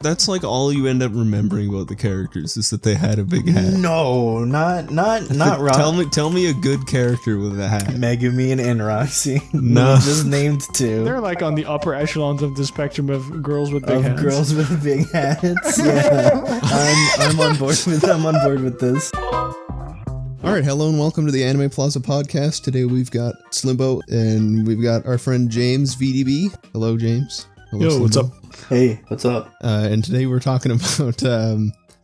That's like all you end up remembering about the characters is that they had a big hat. No, not Roxy. Tell me a good character with a hat. Megumin and Roxy. No. Just named two. They're like on the upper echelons of the spectrum of girls with big hats. Girls with big hats. Yeah. I'm on board with this. All right, hello and welcome to the Anime Plaza podcast. Today we've got SLIMBO and we've got our friend Jamesvdb. Hello, James. Hello, Yo, SLIMBO. what's up? Hey, what's up? And today we're talking about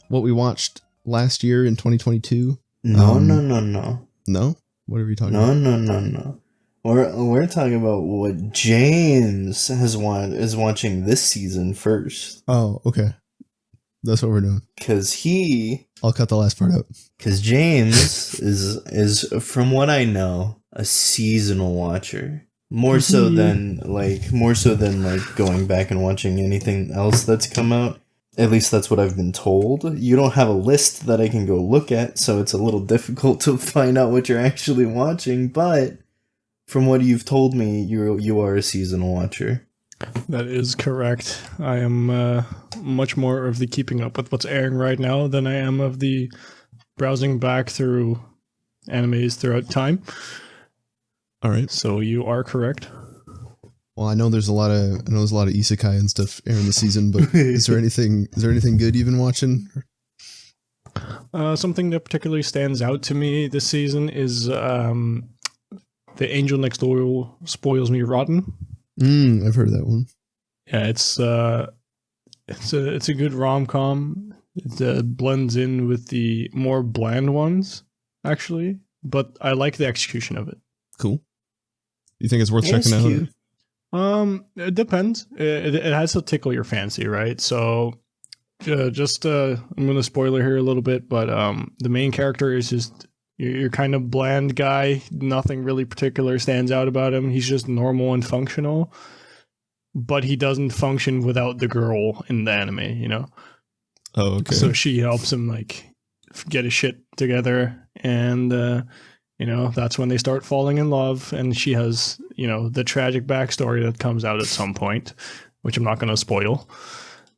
what we watched last year in 2022. No. No? What are we talking about? No. We're talking about what James is watching this season first. Oh, okay. That's what we're doing. I'll cut the last part out. Because James is, from what I know, a seasonal watcher. More so than going back and watching anything else that's come out. At least that's what I've been told. You don't have a list that I can go look at, so it's a little difficult to find out what you're actually watching, but from what you've told me, you are a seasonal watcher. That is correct. I am much more of the keeping up with what's airing right now than I am of the browsing back through animes throughout time. All right. So you are correct. Well, I know there's a lot of isekai and stuff airing this season, but is there anything good you've been watching? Something that particularly stands out to me this season is The Angel Next Door Spoils Me Rotten. I've heard of that one. Yeah, it's a good rom-com. It blends in with the more bland ones, actually, but I like the execution of it. Cool. You think it's worth checking out? Cute. It depends. It has to tickle your fancy, right? So, I'm gonna spoiler here a little bit, but the main character is just you're kind of bland guy. Nothing really particular stands out about him. He's just normal and functional, but he doesn't function without the girl in the anime, you know? Oh, okay. So she helps him like get his shit together, and that's when they start falling in love, and she has, the tragic backstory that comes out at some point, which I'm not going to spoil.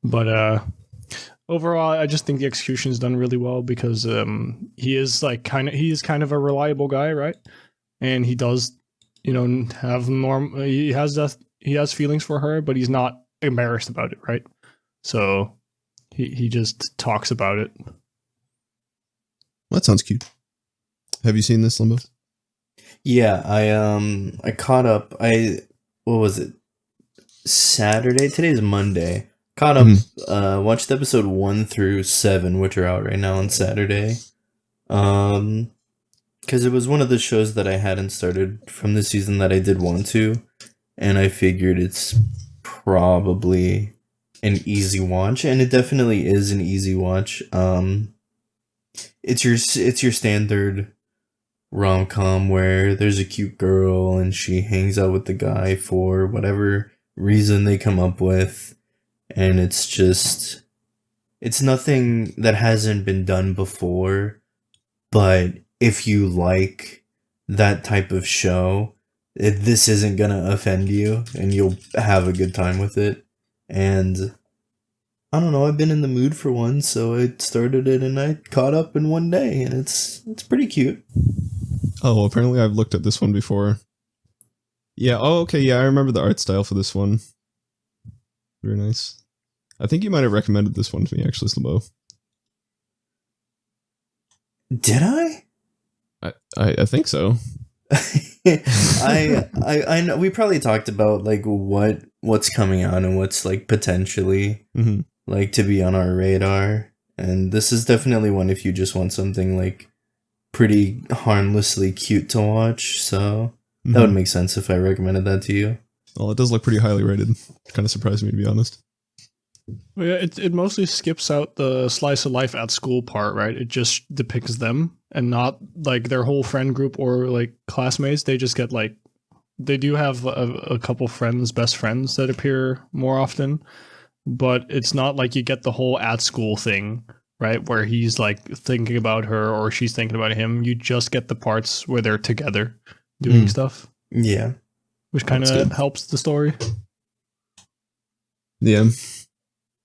But overall, I just think the execution is done really well because he is kind of a reliable guy, right? And he does, have he has feelings for her, but he's not embarrassed about it, right? So he just talks about it. Well, that sounds cute. Have you seen this, Limbo? Yeah, I caught up. What was it? Saturday? Today's Monday. Caught up, watched episode 1 through 7, which are out right now on Saturday. Because it was one of the shows that I hadn't started from the season that I did want to, and I figured it's probably an easy watch, and it definitely is an easy watch. It's your standard rom-com where there's a cute girl and she hangs out with the guy for whatever reason they come up with, and it's nothing that hasn't been done before, but if you like that type of show, this isn't gonna offend you and you'll have a good time with it. And I don't know, I've been in the mood for one, so I started it and I caught up in one day, and it's pretty cute. Oh, well, apparently I've looked at this one before. Yeah, oh, okay, yeah, I remember the art style for this one. Very nice. I think you might have recommended this one to me, actually, Slimbo. Did I? I think so. I know we probably talked about like what's coming out and what's like potentially like to be on our radar, and this is definitely one if you just want something like pretty harmlessly cute to watch, so that would make sense if I recommended that to you. Well, it does look pretty highly rated. Kind of surprised me, to be honest. Well, yeah, it mostly skips out the slice of life at school part, right? It just depicts them and not like their whole friend group or like classmates. They just get like, they do have a couple friends, best friends that appear more often, but it's not like you get the whole at school thing, right? Where he's like thinking about her or she's thinking about him. You just get the parts where they're together doing stuff. Yeah. Which kind of helps the story. Yeah.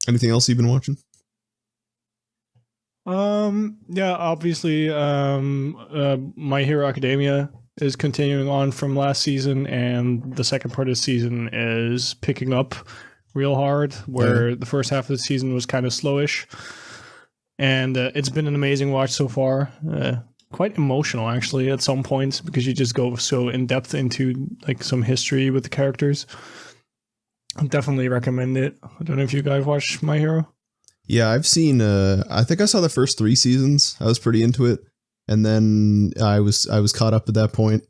Anything else you've been watching? Yeah, obviously, My Hero Academia is continuing on from last season, and the second part of the season is picking up real hard, where the first half of the season was kind of slowish. And it's been an amazing watch so far. Quite emotional, actually, at some points, because you just go so in depth into like some history with the characters. I definitely recommend it. I don't know if you guys watch My Hero. Yeah, I've seen. I think I saw the first 3 seasons. I was pretty into it, and then I was caught up at that point,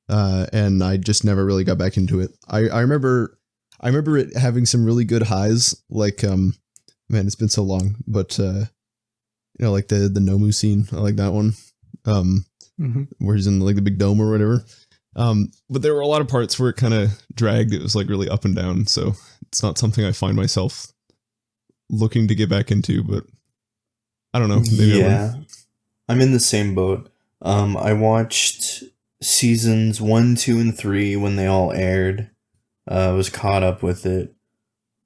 and I just never really got back into it. I remember it having some really good highs. Like, man, it's been so long, but like the Nomu scene, I like that one. Where he's in like the big dome or whatever. But there were a lot of parts where it kind of dragged. It was like really up and down, so it's not something I find myself looking to get back into, but I don't know. Maybe I'm in the same boat. I watched seasons 1, 2, and 3 when they all aired. Was caught up with it,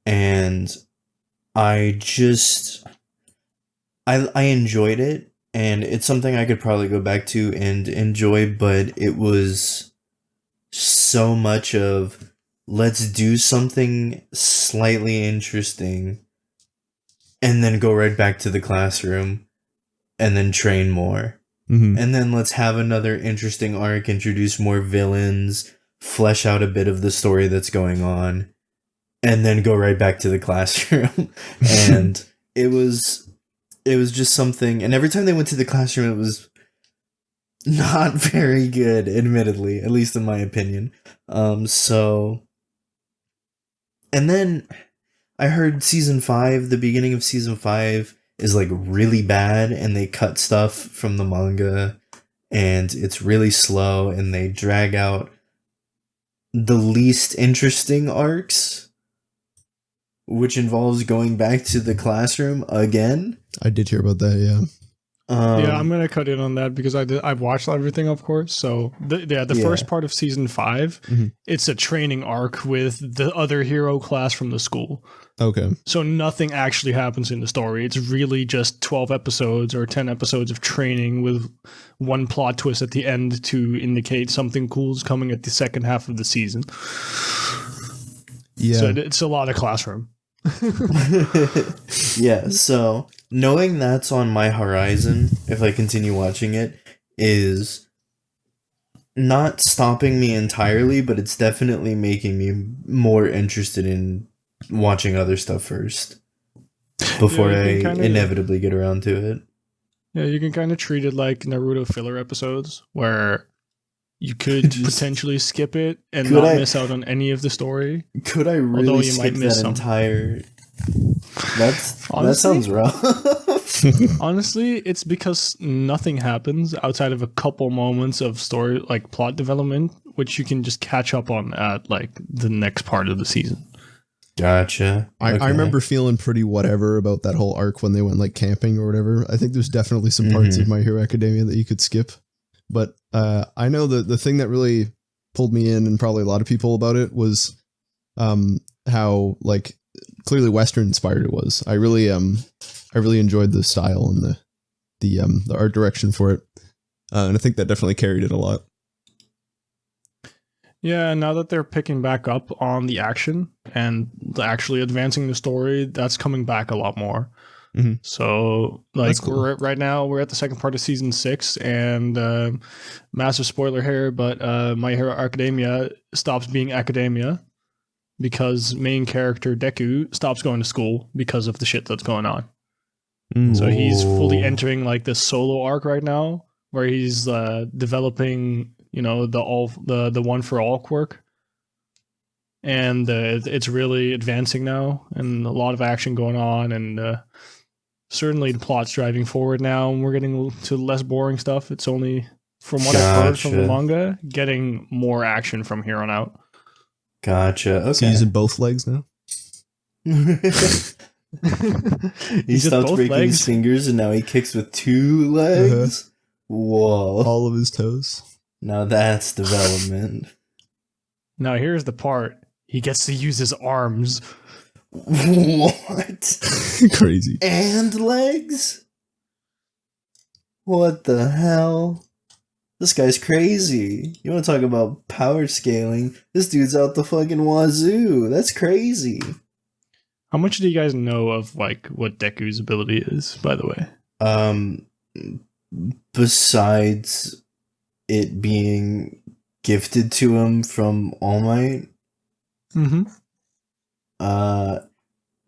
and I enjoyed it, and it's something I could probably go back to and enjoy, but it was so much of let's do something slightly interesting and then go right back to the classroom and then train more. And then let's have another interesting arc, introduce more villains, flesh out a bit of the story that's going on, and then go right back to the classroom. And it was just something, and every time they went to the classroom, it was not very good, admittedly, at least in my opinion. And then I heard the beginning of season 5 is like really bad, and they cut stuff from the manga, and it's really slow, and they drag out the least interesting arcs, which involves going back to the classroom again. I did hear about that, yeah. Yeah, I'm gonna cut in on that because I've watched everything, of course. So the first part of season 5, it's a training arc with the other hero class from the school. Okay. So nothing actually happens in the story. It's really just 12 episodes or 10 episodes of training with one plot twist at the end to indicate something cool is coming at the second half of the season. Yeah. So it's a lot of classroom. Yeah, so knowing that's on my horizon, if I continue watching it, is not stopping me entirely, but it's definitely making me more interested in watching other stuff first before I inevitably get around to it. Yeah, you can kind of treat it like Naruto filler episodes where you could potentially skip it and not miss out on any of the story. Could I really skip that entire... That sounds rough. Honestly, it's because nothing happens outside of a couple moments of story, like plot development, which you can just catch up on at like the next part of the season. Gotcha. I remember feeling pretty whatever about that whole arc when they went like camping or whatever. I think there's definitely some parts of My Hero Academia that you could skip. But I know the thing that really pulled me in, and probably a lot of people about it, was how like clearly Western inspired it was. I really enjoyed the style and the art direction for it, and I think that definitely carried it a lot. Yeah, now that they're picking back up on the action and actually advancing the story, that's coming back a lot more. So, like, cool. Right now we're at the second part of season 6, and massive spoiler here, but My Hero Academia stops being academia because main character Deku stops going to school because of the shit that's going on. So he's fully entering like this solo arc right now, where he's developing, the one for all quirk, and it's really advancing now, and a lot of action going on, and certainly the plot's driving forward now, and we're getting to less boring stuff. It's only, from what I've heard from the manga, getting more action from here on out. Gotcha. Okay. So using both legs now? He stopped breaking his fingers, and now he kicks with 2 legs? Whoa. All of his toes. Now that's development. Now here's the part. He gets to use his arms. What? Crazy. And legs? What the hell? This guy's crazy. You want to talk about power scaling? This dude's out the fucking wazoo. That's crazy. How much do you guys know of like what Deku's ability is, by the way? Besides it being gifted to him from All Might, Mm-hmm.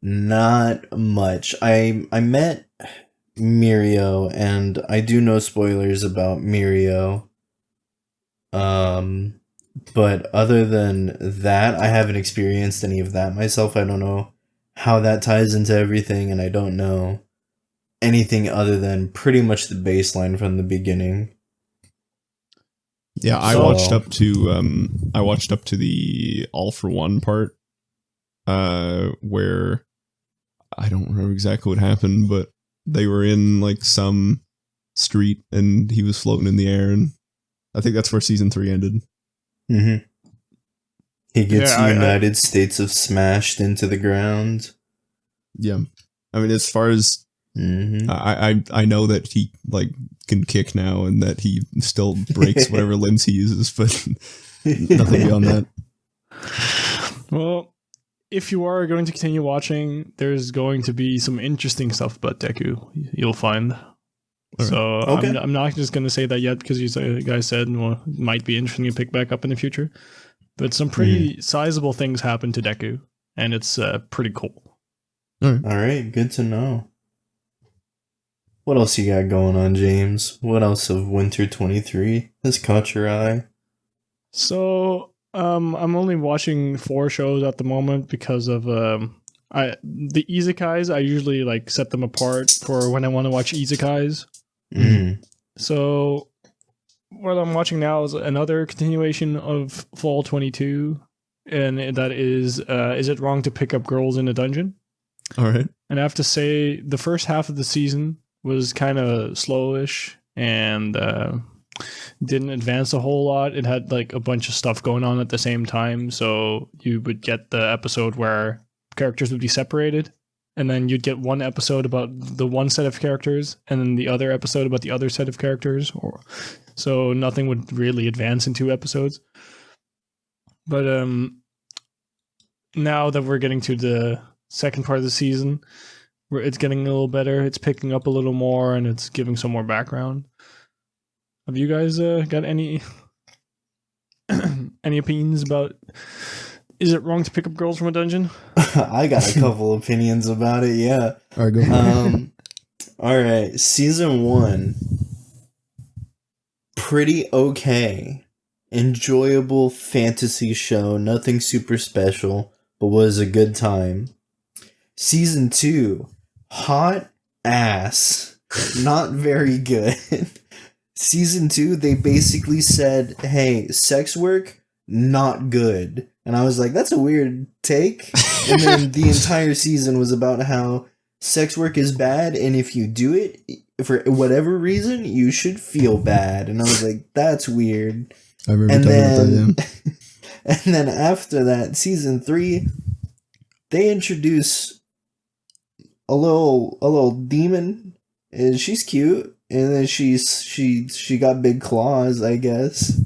not much. I met Mirio, and I do know spoilers about Mirio. But other than that, I haven't experienced any of that myself. I don't know how that ties into everything, and I don't know anything other than pretty much the baseline from the beginning. Yeah, I watched up to the All for One part, where I don't remember exactly what happened, but they were in like some street and he was floating in the air, and I think that's where season 3 ended. Mm-hmm. He gets United States of smashed into the ground. Yeah, I mean, as far as I know that he like can kick now and that he still breaks whatever limbs he uses, but nothing beyond that. Well, if you are going to continue watching, there's going to be some interesting stuff about Deku you'll find. Right. So okay. I'm not just going to say that yet because you guys said it might be interesting to pick back up in the future. But some pretty sizable things happen to Deku, and it's pretty cool. All right, good to know. What else you got going on, James? What else of Winter 23 has caught your eye? So, I'm only watching 4 shows at the moment because of the isekais. I usually like set them apart for when I want to watch isekais. So, what I'm watching now is another continuation of Fall 22, and that is it wrong to pick up girls in a dungeon? All right. And I have to say, the first half of the season was kind of slowish and didn't advance a whole lot. It had like a bunch of stuff going on at the same time. So you would get the episode where characters would be separated, and then you'd get one episode about the one set of characters, and then the other episode about the other set of characters. So nothing would really advance in 2 episodes. But now that we're getting to the second part of the season, where it's getting a little better, it's picking up a little more, and it's giving some more background. Have you guys got any opinions about, is it wrong to pick up girls from a dungeon? I got a couple opinions about it, yeah. All right, go. All right, season 1, pretty okay. Enjoyable fantasy show, nothing super special, but was a good time. Season 2, hot ass, not very good. Season 2, they basically said, hey, sex work, not good. And I was like, that's a weird take. And then the entire season was about how sex work is bad, and if you do it, for whatever reason, you should feel bad. And I was like, that's weird. I remember talking about that, yeah. And then after that, season 3, they introduce a little demon, and she's cute, and then she got big claws, I guess.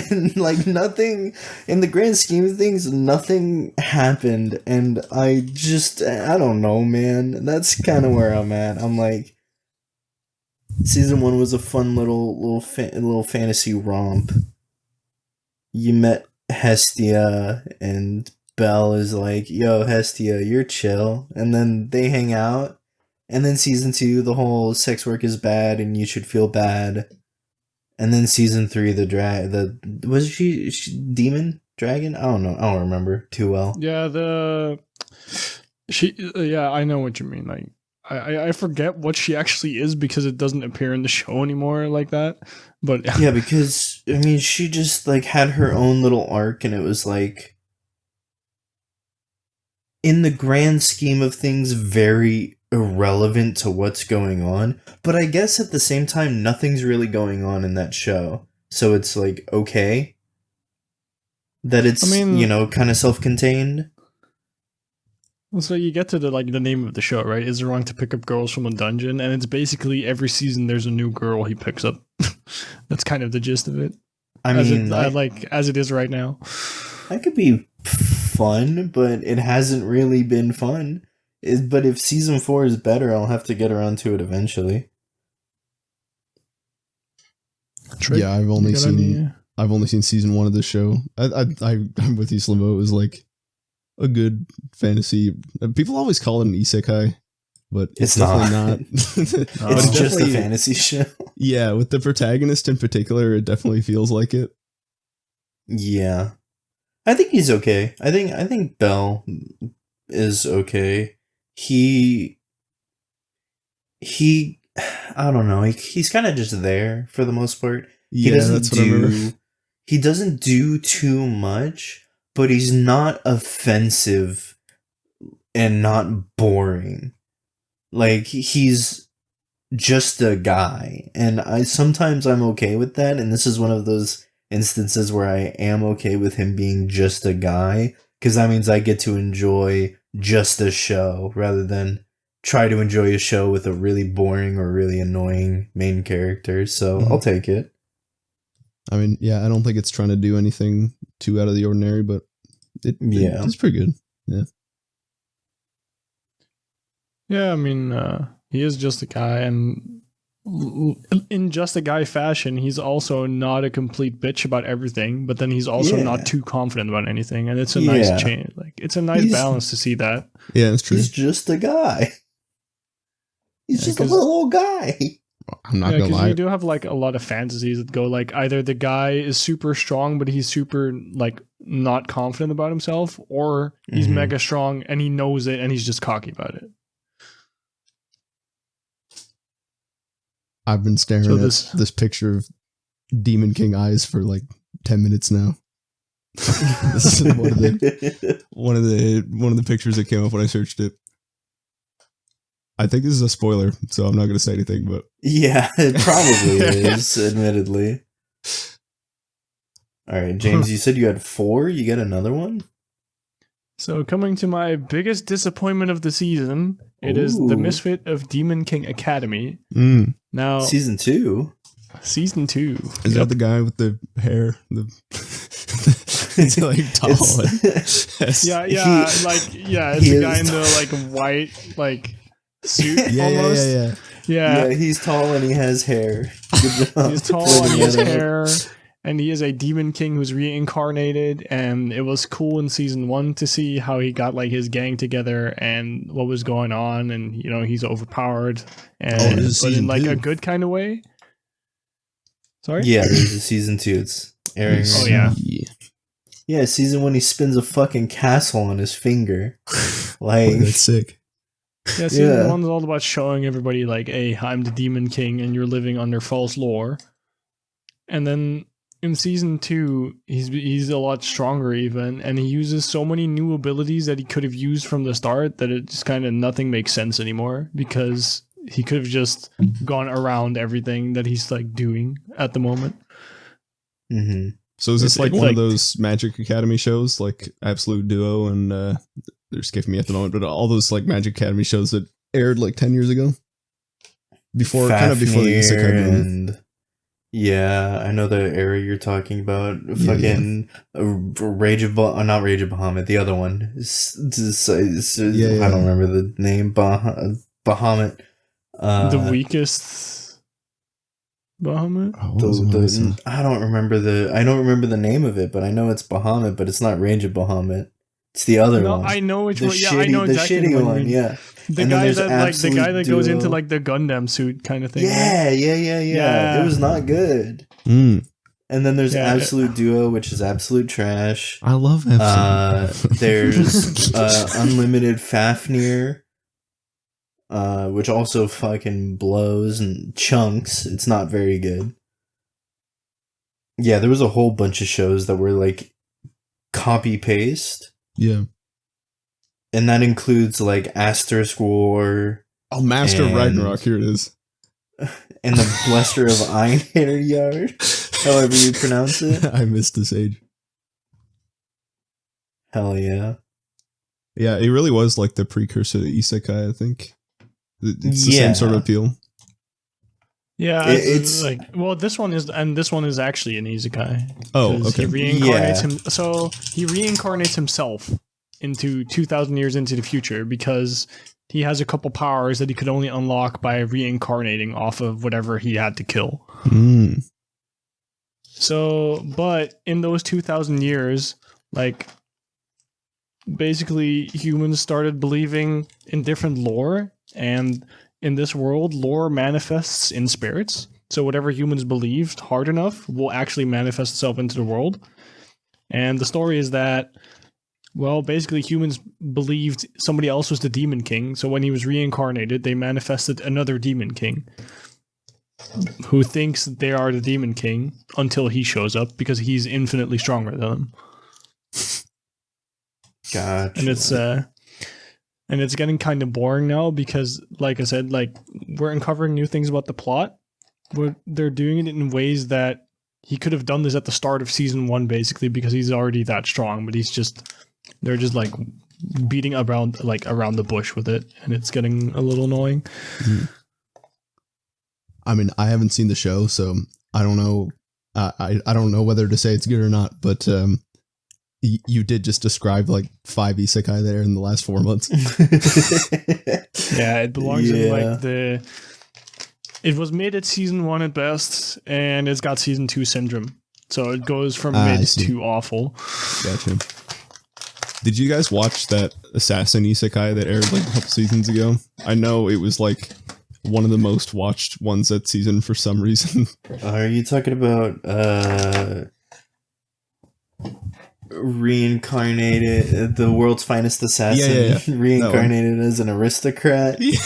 And like nothing in the grand scheme of things, nothing happened, and I don't know, man. That's kind of where I'm at. I'm like, season 1 was a fun little fantasy romp. You met Hestia, and Belle is like, yo, Hestia, you're chill. And then they hang out. And then season 2, the whole sex work is bad and you should feel bad. And then season 3, was she demon dragon? I don't know. I don't remember too well. Yeah, I know what you mean. Like, I forget what she actually is because it doesn't appear in the show anymore like that. But yeah, because I mean, she just like had her own little arc, and it was like, in the grand scheme of things, very irrelevant to what's going on. But I guess at the same time, nothing's really going on in that show, so it's like okay that it's kind of self-contained. So you get to the name of the show, right? Is it wrong to pick up girls from a dungeon? And it's basically every season there's a new girl he picks up. That's kind of the gist of it. I mean, as it is right now. That could be fun, but it hasn't really been fun. But if season 4 is better, I'll have to get around to it eventually. Yeah, I've only seen season 1 of this show. I'm with you, SLIMBO. It was like a good fantasy. People always call it an isekai, but it's definitely not. It's just a fantasy show. Yeah, with the protagonist in particular, it definitely feels like it. Yeah, I think he's okay. I think Bell is okay. He I don't know. He's kind of just there for the most part. Yeah, He doesn't do too much, but he's not offensive and not boring. Like, he's just a guy, and sometimes I'm okay with that, and this is one of those instances where I am okay with him being just a guy, because that means I get to enjoy just a show rather than try to enjoy a show with a really boring or really annoying main character. So I'll take it. I mean, yeah, I don't think it's trying to do anything too out of the ordinary, but it's pretty good. Yeah. Yeah, I mean, he is just a guy, and in just a guy fashion, he's also not a complete bitch about everything, but then he's also not too confident about anything, and it's a nice change. Like, it's a nice balance to see that. Yeah, it's true. He's just a guy. He's just a little old guy. I'm not gonna lie. You do have like a lot of fantasies that go like either the guy is super strong, but he's super like not confident about himself, or he's mega strong and he knows it and he's just cocky about it. I've been staring at this picture of Demon King eyes for like 10 minutes now. This is one of the pictures that came up when I searched it. I think this is a spoiler, so I'm not going to say anything, but yeah, it probably is, admittedly. All right, James, you said you had 4. You get another one? So coming to my biggest disappointment of the season, it is The Misfit of Demon King Academy. Now, Season 2? Season 2. Is that the guy with the hair? He's like tall. It's the guy in the like white like suit almost. Yeah, he's tall and he has hair. Good job. He's tall and he has hair, and he is a demon king who's reincarnated. And it was cool in season 1 to see how he got like his gang together and what was going on, and you know he's overpowered, and but in like a good kind of way. Sorry. Yeah, there's a season 2. It's airing. Oh yeah. Yeah, season 1 he spins a fucking castle on his finger. Like that's sick. Yeah, season 1 is all about showing everybody like, hey, I'm the Demon King and you're living under false lore. And then in season 2, he's a lot stronger even, and he uses so many new abilities that he could have used from the start that it just kind of nothing makes sense anymore, because he could have just gone around everything that he's like doing at the moment. Mm-hmm. So is this like one of those Magic Academy shows, like Absolute Duo and they're skipping me at the moment, but all those like Magic Academy shows that aired like 10 years ago? Before the isekai boom. Yeah, I know the era you're talking about. Fucking Rage of not Rage of Bahamut, the other one. I don't remember the name. Bahamut. The weakest Bahamut? I don't remember the name of it, but I know it's Bahamut, but it's not Rage of Bahamut. It's the other one. I know which one. Yeah, I know exactly the shitty one. Yeah, the guy that goes into like the Gundam suit kind of thing. Yeah, right? yeah. It was not good. And then there's Absolute Duo, which is absolute trash. I love Absolute. There's Unlimited Fafnir, which also fucking blows and chunks. It's not very good. Yeah, there was a whole bunch of shows that were like copy paste. Yeah. And that includes like Asterisk War. Oh, Master of Ragnarok, here it is. And the Bluster of Einherjar, however you pronounce it. I missed this age. Hell yeah. Yeah, it really was like the precursor to isekai, I think. It's the same sort of appeal. Yeah, it's like, well, this one is actually an isekai. Oh, okay. He reincarnates he reincarnates himself into 2,000 years into the future because he has a couple powers that he could only unlock by reincarnating off of whatever he had to kill. Mm. So, but in those 2,000 years, like, basically humans started believing in different lore, and in this world, lore manifests in spirits. So whatever humans believed hard enough will actually manifest itself into the world. And the story is that, well, basically humans believed somebody else was the Demon King. So when he was reincarnated, they manifested another Demon King who thinks they are the Demon King until he shows up because he's infinitely stronger than them. Gotcha. And it's getting kind of boring now because, like I said, like, we're uncovering new things about the plot. They're doing it in ways that he could have done this at the start of season 1, basically, because he's already that strong. But they're just like beating around the bush with it, and it's getting a little annoying. I mean, I haven't seen the show, so I don't know. I don't know whether to say it's good or not, but you did just describe like 5 isekai there in the last 4 months. Yeah, it belongs in like it was mid at season 1 at best, and it's got season 2 syndrome. So it goes from mid to awful. Gotcha. Did you guys watch that assassin isekai that aired like a couple seasons ago? I know it was like one of the most watched ones that season for some reason. Are you talking about reincarnated, the world's finest assassin, reincarnated as an aristocrat? Yeah.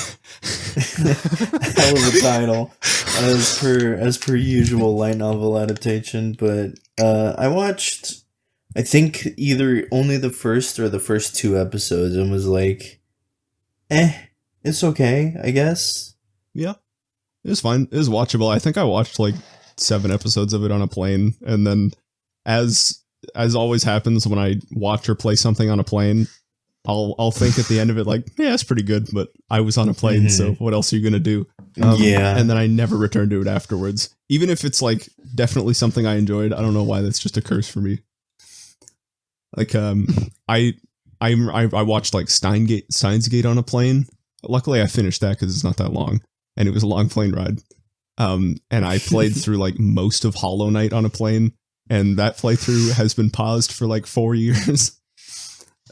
Hell of a title, as per usual light novel adaptation. But I watched, I think, either only the first or the first 2 episodes, and was like, it's okay, I guess. Yeah, it was fine. It was watchable. I think I watched like 7 episodes of it on a plane, and then as always happens when I watch or play something on a plane, I'll think at the end of it like, yeah, it's pretty good, but I was on a plane, so what else are you gonna do? And then I never return to it afterwards, even if it's like definitely something I enjoyed. I don't know why that's just a curse for me. Like I watched like Steins Gate on a plane. Luckily, I finished that because it's not that long, and it was a long plane ride. And I played through like most of Hollow Knight on a plane, and that playthrough has been paused for like 4 years.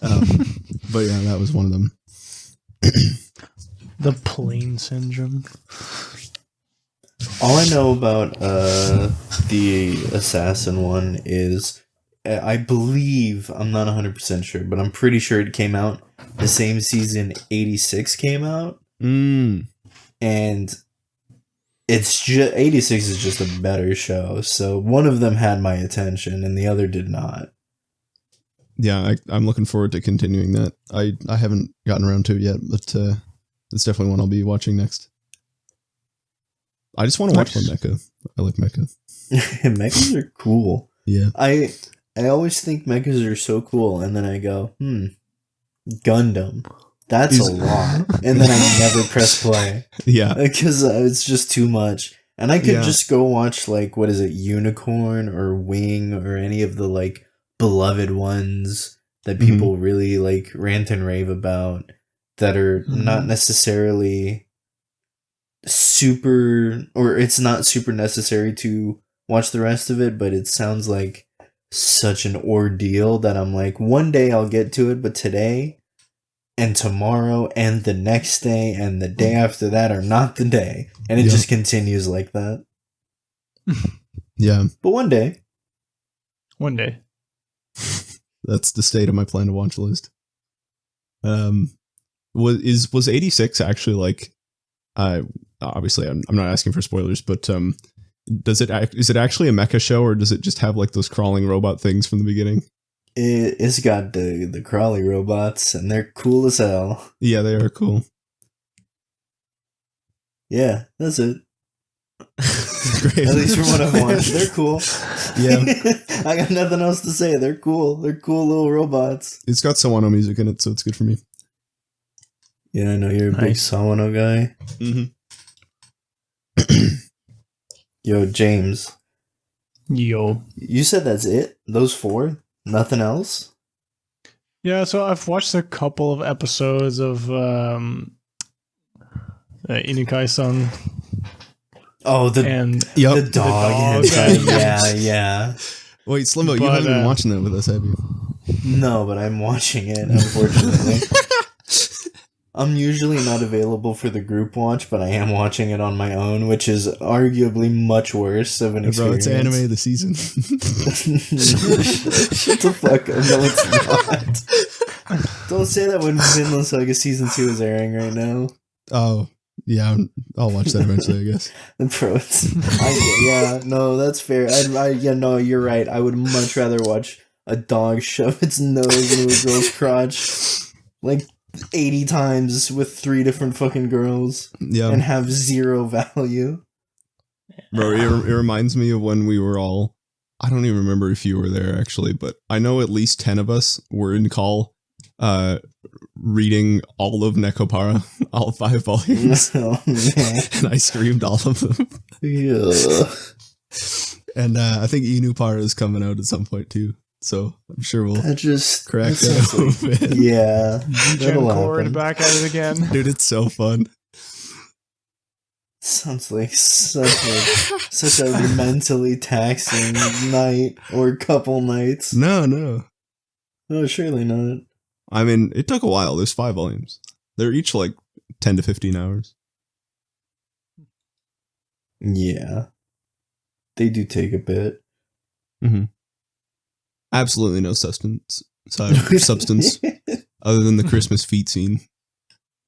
But yeah, that was one of them. The plane syndrome. All I know about the assassin one is, I believe, I'm not 100% sure, but I'm pretty sure it came out the same season 86 came out. And it's just 86 is just a better show. So one of them had my attention and the other did not. Yeah, I'm looking forward to continuing that. I haven't gotten around to it yet, but it's definitely one I'll be watching next. I just want to watch more mecha. I like mecha. Mechas are cool. Yeah. I always think mechas are so cool, and then I go, Gundam. That's a lot. And then I never press play. Yeah. Because it's just too much. And I could just go watch, like, what is it, Unicorn or Wing or any of the, like, beloved ones that people really, like, rant and rave about that are not necessarily super, or it's not super necessary to watch the rest of it, but it sounds like such an ordeal that I'm like, one day I'll get to it, but today and tomorrow and the next day and the day after that are not the day. And it just continues like that. Yeah. But one day. One day. That's the state of my plan to watch list. Was 86 actually like, obviously I'm not asking for spoilers, but is it actually a mecha show, or does it just have like those crawling robot things from the beginning? It's got the crawly robots, and they're cool as hell. Yeah, they are cool. Yeah, that's it. Great. At least from what I've watched, they're cool. Yeah. I got nothing else to say. They're cool. They're cool little robots. It's got Sawano music in it, so it's good for me. Yeah, I know you're a big Nice. Sawano guy. Mm-hmm. Yo, James, Yo. you said that's it? Those 4? Nothing else? Yeah, so I've watched a couple of episodes of Inikai-san Oh, the and Yep. the dog. The dog. Yeah. Wait, Slimbo, you But, haven't been watching that with us, have you? No, but I'm watching it, unfortunately. I'm usually not available for the group watch, but I am watching it on my own, which is arguably much worse of an Bro, experience. it's anime of the season. Shut the fuck up. No, it's not. Don't say that when Vinland Saga Season 2 is airing right now. Oh, yeah, I'll watch that eventually, I guess. Bro, no, that's fair. No, you're right. I would much rather watch a dog shove its nose into a girl's crotch like 80 times with 3 different fucking girls Yeah. and have 0 value. Bro, it reminds me of when we were all, I don't even remember if you were there actually, but I know at least 10 of us were in call reading all of Nekopara, all 5 volumes, Oh, man. and I streamed all of them. Yeah. And I think Inupara is coming out at some point too, so I'm sure we'll That just crack that that sounds like- open. Yeah. Gen That'll Cord happen. back at it again. Dude, it's so fun. Sounds like such a mentally taxing night or couple nights. No. No, surely not. I mean, it took a while. There's 5 volumes. They're each like 10 to 15 hours. Yeah. They do take a bit. Mm-hmm. Absolutely no substance other than the Christmas feet scene.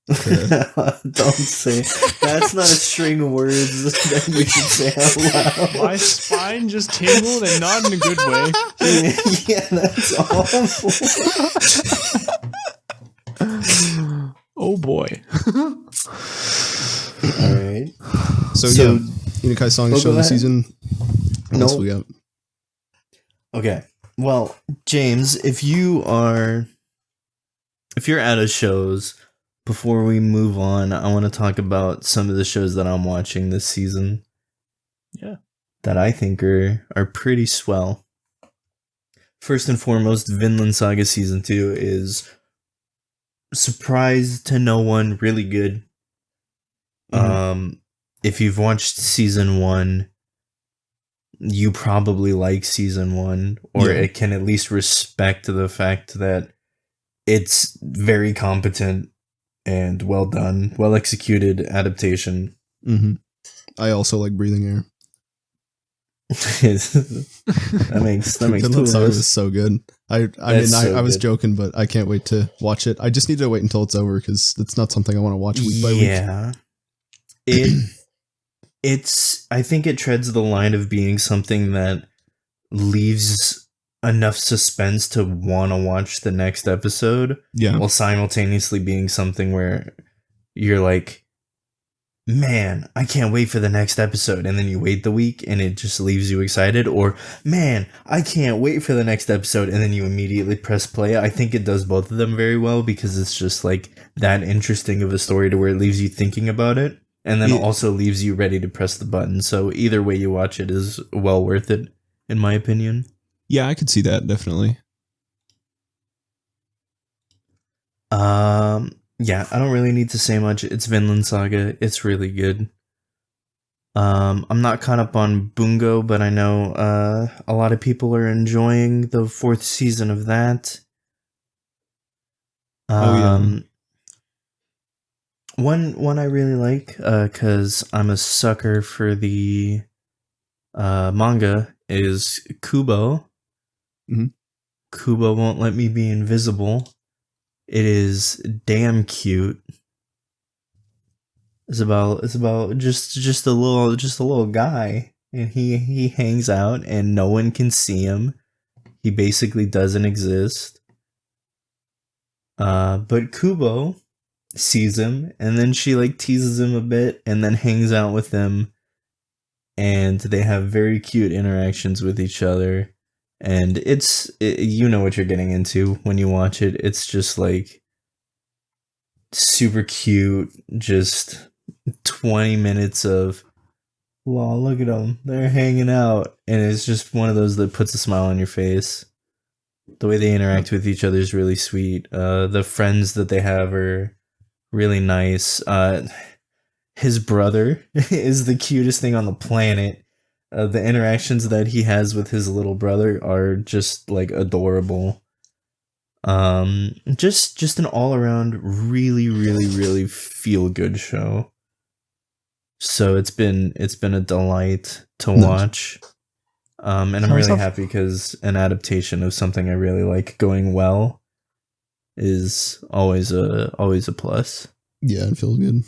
Don't say. That's not a string of words that you should say out loud. My spine just tingled and not in a good way. Yeah, that's awful. Oh boy. Alright. So yeah, Inukai Song Oh, is show go of the ahead. season. What else Nope. we got? Okay. Well, James, if you're out of shows, before we move on, I want to talk about some of the shows that I'm watching this season. Yeah. That I think are pretty swell. First and foremost, Vinland Saga Season 2 is, surprise to no one, really good. Mhm. If you've watched Season 1, you probably like Season 1, or Yeah. it can at least respect the fact that it's very competent and well done, well executed adaptation. Mm-hmm. I also like breathing air. that makes two Vinland of Saga us. was so good. I was good. joking, but I can't wait to watch it. I just need to wait until it's over because it's not something I want to watch week by week. Yeah. It's I think it treads the line of being something that leaves enough suspense to want to watch the next episode, Yeah. while simultaneously being something where you're like, man, I can't wait for the next episode, and then you wait the week and it just leaves you excited, or man, I can't wait for the next episode, and then you immediately press play. I think it does both of them very well because it's just like that interesting of a story to where it leaves you thinking about it, and then Yeah. also leaves you ready to press the button. So either way you watch it is well worth it, in my opinion. Yeah, I could see that definitely. Yeah, I don't really need to say much. It's Vinland Saga. It's really good. I'm not caught up on Bungo, but I know a lot of people are enjoying the 4th season of that. Oh, One I really like, cause I'm a sucker for the manga, is Kubo. Mhm. Kubo Won't Let Me Be Invisible. It is damn cute. It's about just a little guy, and he hangs out and no one can see him. He basically doesn't exist. But Kubo sees him, and then she like teases him a bit and then hangs out with him. and they have very cute interactions with each other. And you know what you're getting into when you watch it. It's just like super cute, just 20 minutes of, wow, look at them, they're hanging out, and it's just one of those that puts a smile on your face. The way they interact with each other is really sweet. The friends that they have are really nice. His brother is the cutest thing on the planet. The interactions that he has with his little brother are just like adorable. Just an all around really, really, really feel good show. So it's been a delight to watch. And I'm really happy because an adaptation of something I really like going well is always a plus. Yeah, it feels good.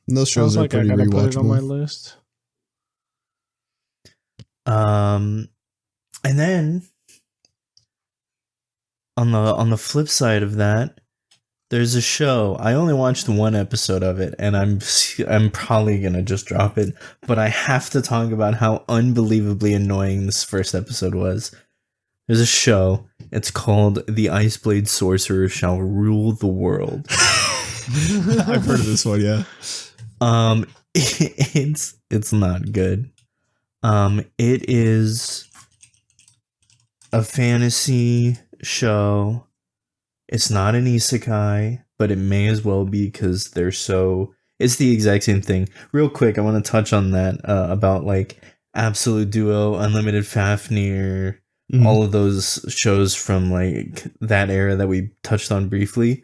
And those shows are pretty I gotta put it on my rewatchable. list. And then on the flip side of that, there's a show. I only watched one episode of it, and I'm probably gonna just drop it. But I have to talk about how unbelievably annoying this first episode was. There's a show. It's called "The Iceblade Sorcerer Shall Rule the World." I've heard of this one. Yeah. It's not good. It is a fantasy show. It's not an isekai, but it may as well be because it's the exact same thing. Real quick, I want to touch on that about like Absolute Duo, Unlimited Fafnir, all of those shows from like that era that we touched on briefly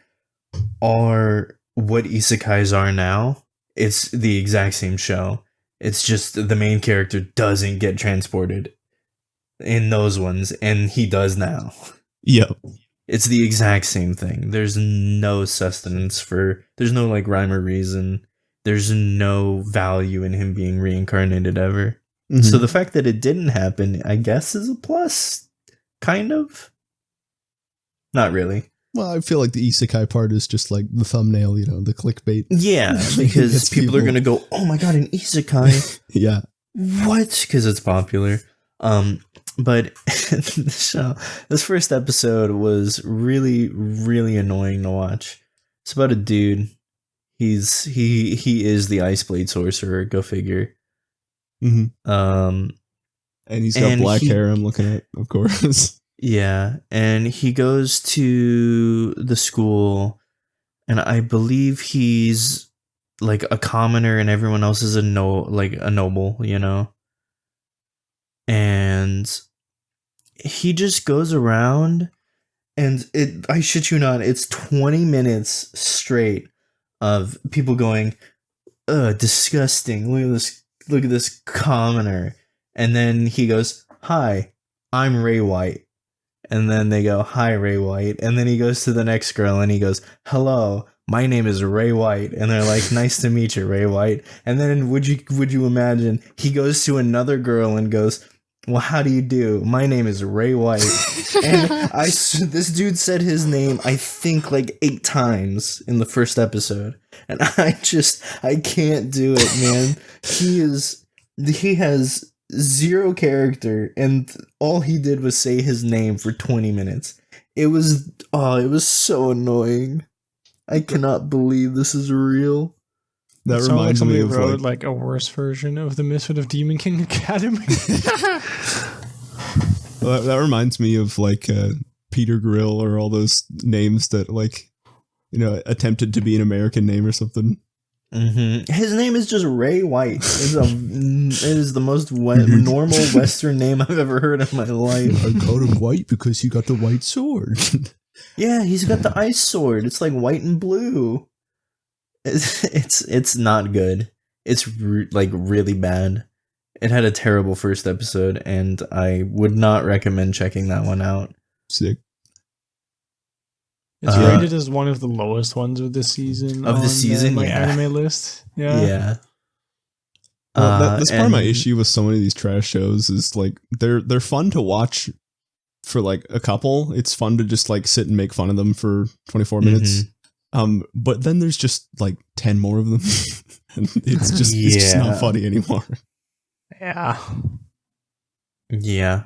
are what isekais are now. It's the exact same show. It's just the main character doesn't get transported in those ones, and he does now. Yep. It's the exact same thing. There's no sustenance there's no like rhyme or reason. There's no value in him being reincarnated ever. Mm-hmm. So the fact that it didn't happen, I guess, is a plus. Kind of. Not really. Well, I feel like the isekai part is just like the thumbnail, the clickbait. Yeah, because people are going to go, oh my god, an isekai. Yeah. What? Because it's popular. But this first episode was really, really annoying to watch. It's about a dude. He is the Iceblade Sorcerer. Go figure. Mm-hmm. And he's got black hair. I'm looking at, of course. Yeah, and he goes to the school, and I believe he's like a commoner, and everyone else is a noble, And he just goes around, and I shit you not, it's 20 minutes straight of people going, ugh, disgusting, look at this commoner. And then he goes, hi, I'm Ray White. And then they go, hi, Ray White. And then he goes to the next girl and he goes, hello, my name is Ray White. And they're like, nice to meet you, Ray White. And then would you imagine he goes to another girl and goes, well, how do you do? My name is Ray White. And this dude said his name, I think, like 8 times in the first episode. And I can't do it, man. He has 0 character, and all he did was say his name for 20 minutes. It was so annoying. I cannot believe this is real. That reminds me of wrote like a worse version of the Misfit of Demon King Academy. That reminds me of like Peter Grill or all those names that like attempted to be an American name or something. Mm-hmm. His name is just Ray White. It is the most normal Western name I've ever heard in my life. I called him White because he got the white sword. Yeah, he's got the ice sword. It's like white and blue. It's not good. It's like really bad. It had a terrible first episode, and I would not recommend checking that one out. Sick. It's rated as one of the lowest ones of the season. My anime list. Yeah. Yeah. Well, that's part of my issue with so many of these trash shows is like they're fun to watch for like a couple. It's fun to just like sit and make fun of them for 24 minutes. But then there's just like 10 more of them. And it's just not funny anymore. Yeah. Yeah.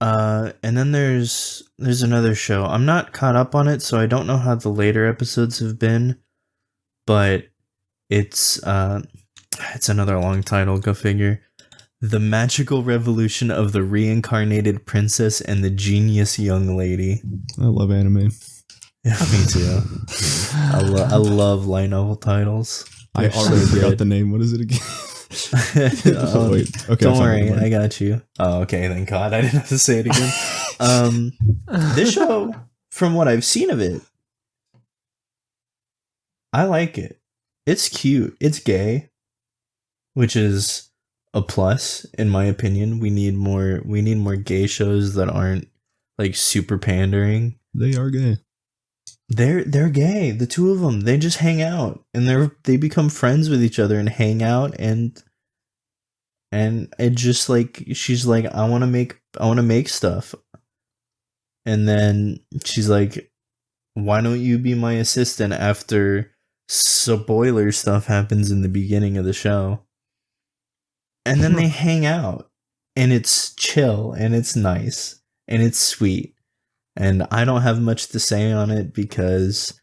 And then there's another show. I'm not caught up on it, so I don't know how the later episodes have been, but it's another long title, go figure. The Magical Revolution of the Reincarnated Princess and the Genius Young Lady. I love anime. Yeah, me too. I love light novel titles. I already forgot the name. What is it again? Wait. Okay. Don't worry, I got you. Oh, okay. Thank God, I didn't have to say it again. This show, from what I've seen of it, I like it. It's cute. It's gay, which is a plus in my opinion. We need more gay shows that aren't like super pandering. They are gay. They're gay. The two of them, they just hang out and they become friends with each other and hang out and it just like she's like I want to make stuff. And then she's like, why don't you be my assistant after spoiler stuff happens in the beginning of the show? And then they hang out and it's chill and it's nice and it's sweet. And I don't have much to say on it because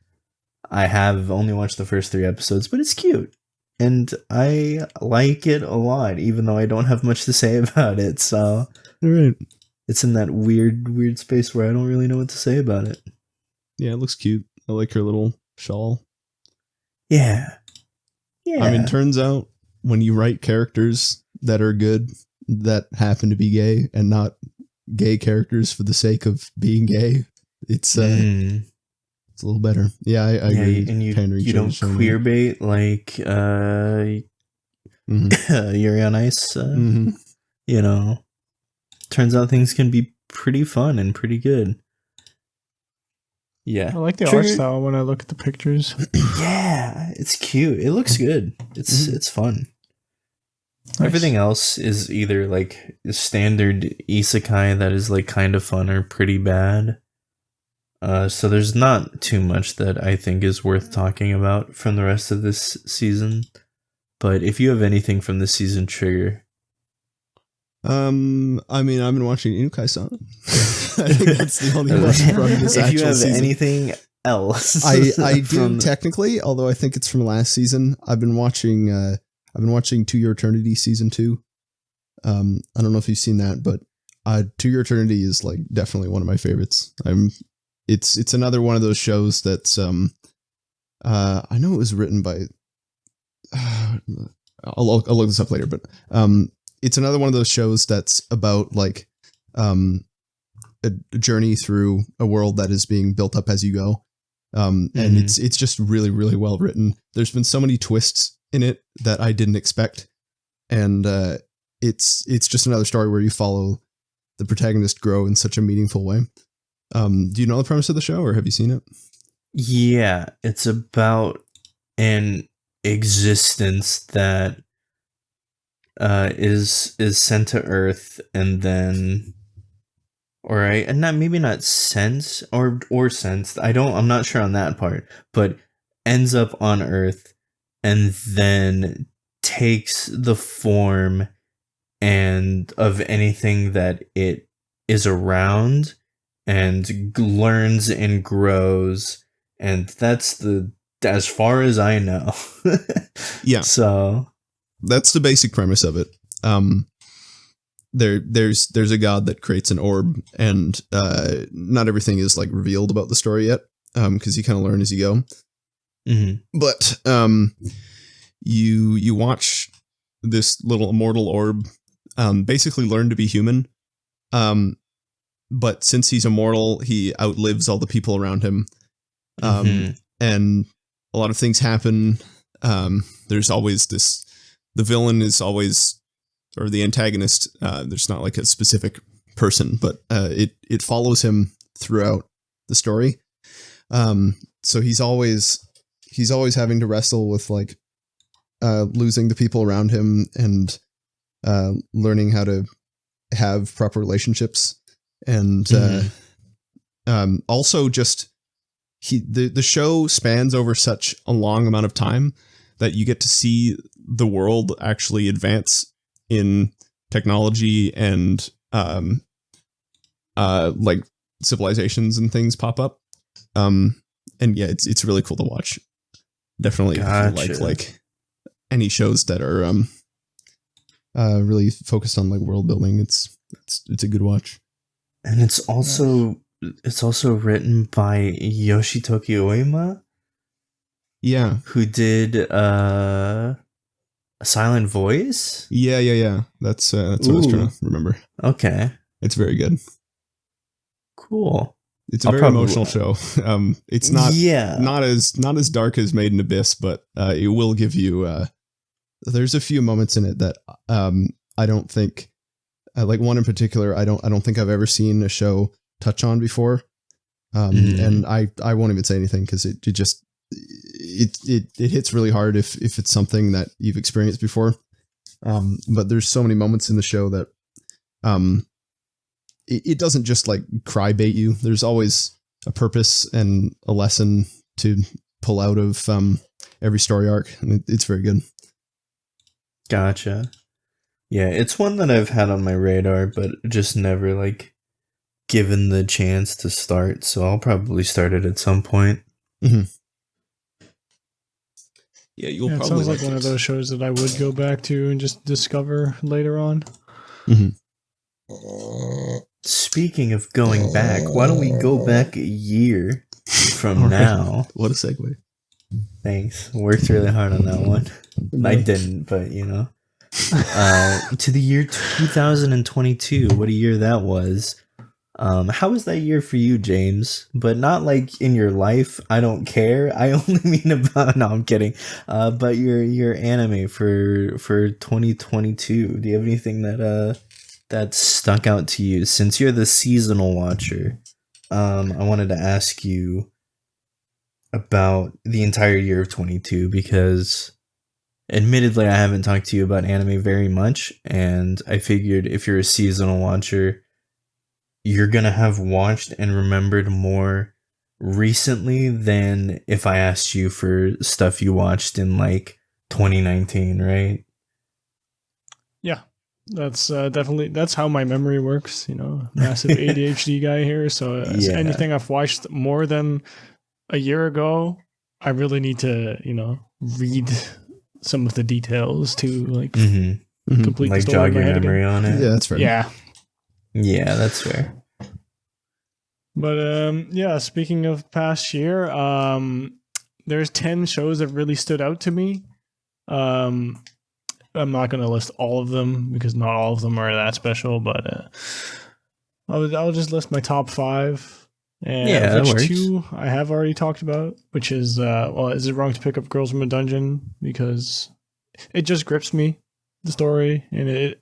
I have only watched the first 3 episodes, but it's cute. And I like it a lot, even though I don't have much to say about it. So right. It's in that weird space where I don't really know what to say about it. Yeah, it looks cute. I like her little shawl. Yeah. I mean, turns out when you write characters that are good, that happen to be gay and not gay characters for the sake of being gay, it's a little better. Yeah, I agree. And you don't queer bait like Yuri on Ice. You know, turns out things can be pretty fun and pretty good. Yeah, I like the art style when I look at the pictures. Yeah, it's cute. It looks good. It's fun. Nice. Everything else is either like standard isekai that is like kind of fun or pretty bad. So there's not too much that I think is worth talking about from the rest of this season. But if you have anything from this season, Trigger. I mean, I've been watching Inukai-san. I think that's the only one from this actual season. If you have anything else, I do technically, although I think it's from last season. I've been watching To Your Eternity season 2. I don't know if you've seen that, but To Your Eternity is like definitely one of my favorites. It's another one of those shows that's I know it was written by I'll look this up later, but it's another one of those shows that's about like a journey through a world that is being built up as you go. And it's just really, really well written. There's been so many twists in it that I didn't expect. And it's just another story where you follow the protagonist grow in such a meaningful way. Do you know the premise of the show or have you seen it? Yeah, it's about an existence that is sent to Earth and then and not sent or sensed. I'm not sure on that part, but ends up on Earth and then takes the form and of anything that it is around and learns and grows, and that's as far as I know. Yeah. So that's the basic premise of it. There's a god that creates an orb, and not everything is like revealed about the story yet, because you kind of learn as you go. But you watch this little immortal orb basically learn to be human. But since he's immortal, he outlives all the people around him. And a lot of things happen. There's always the villain is always, or the antagonist, there's not like a specific person, but it follows him throughout the story. So he's always having to wrestle with like losing the people around him and learning how to have proper relationships. And also just the show spans over such a long amount of time that you get to see the world actually advance in technology and like civilizations and things pop up. And yeah, it's really cool to watch. Definitely if you like any shows that are really focused on like world building, it's a good watch. And it's also written by Yoshitoki Oima. Yeah. Who did A Silent Voice? Yeah. That's what I was trying to remember. Okay. It's very good. Cool. It's a very emotional show. It's not as dark as Made in Abyss, but it will give you there's a few moments in it that I don't think like one in particular I don't think I've ever seen a show touch on before. And I won't even say anything because it hits really hard if it's something that you've experienced before. But there's so many moments in the show that it doesn't just like cry bait you. There's always a purpose and a lesson to pull out of every story arc, and it's very good. Gotcha. Yeah, it's one that I've had on my radar, but just never like given the chance to start. So I'll probably start it at some point. Mm-hmm. Yeah, you'll probably. It sounds like one of those shows that I would go back to and just discover later on. Mm-hmm. Speaking of going back, why don't we go back a year from now? What a segue. Thanks. Worked really hard on that one. I didn't, but you know. To the year 2022. What a year that was. How was that year for you, James? But not like in your life. I don't care. I only mean about. No, I'm kidding. But your anime for 2022. Do you have anything that stuck out to you? Since you're the seasonal watcher, I wanted to ask you about the entire year of 22 because, admittedly, I haven't talked to you about anime very much, and I figured if you're a seasonal watcher, you're gonna have watched and remembered more recently than if I asked you for stuff you watched in like 2019, right? Yeah, that's definitely that's how my memory works. You know, massive ADHD guy here. So anything I've watched more than a year ago, I really need to read some of the details to like complete like the story jog your memory again. on it. Yeah, that's fair. Yeah, that's fair. But speaking of past year, there's 10 shows that really stood out to me. I'm not going to list all of them because not all of them are that special, but I'll just list my top 5. And which 2 I have already talked about, which is is it wrong to pick up Girls from a Dungeon? Because it just grips me, the story, and it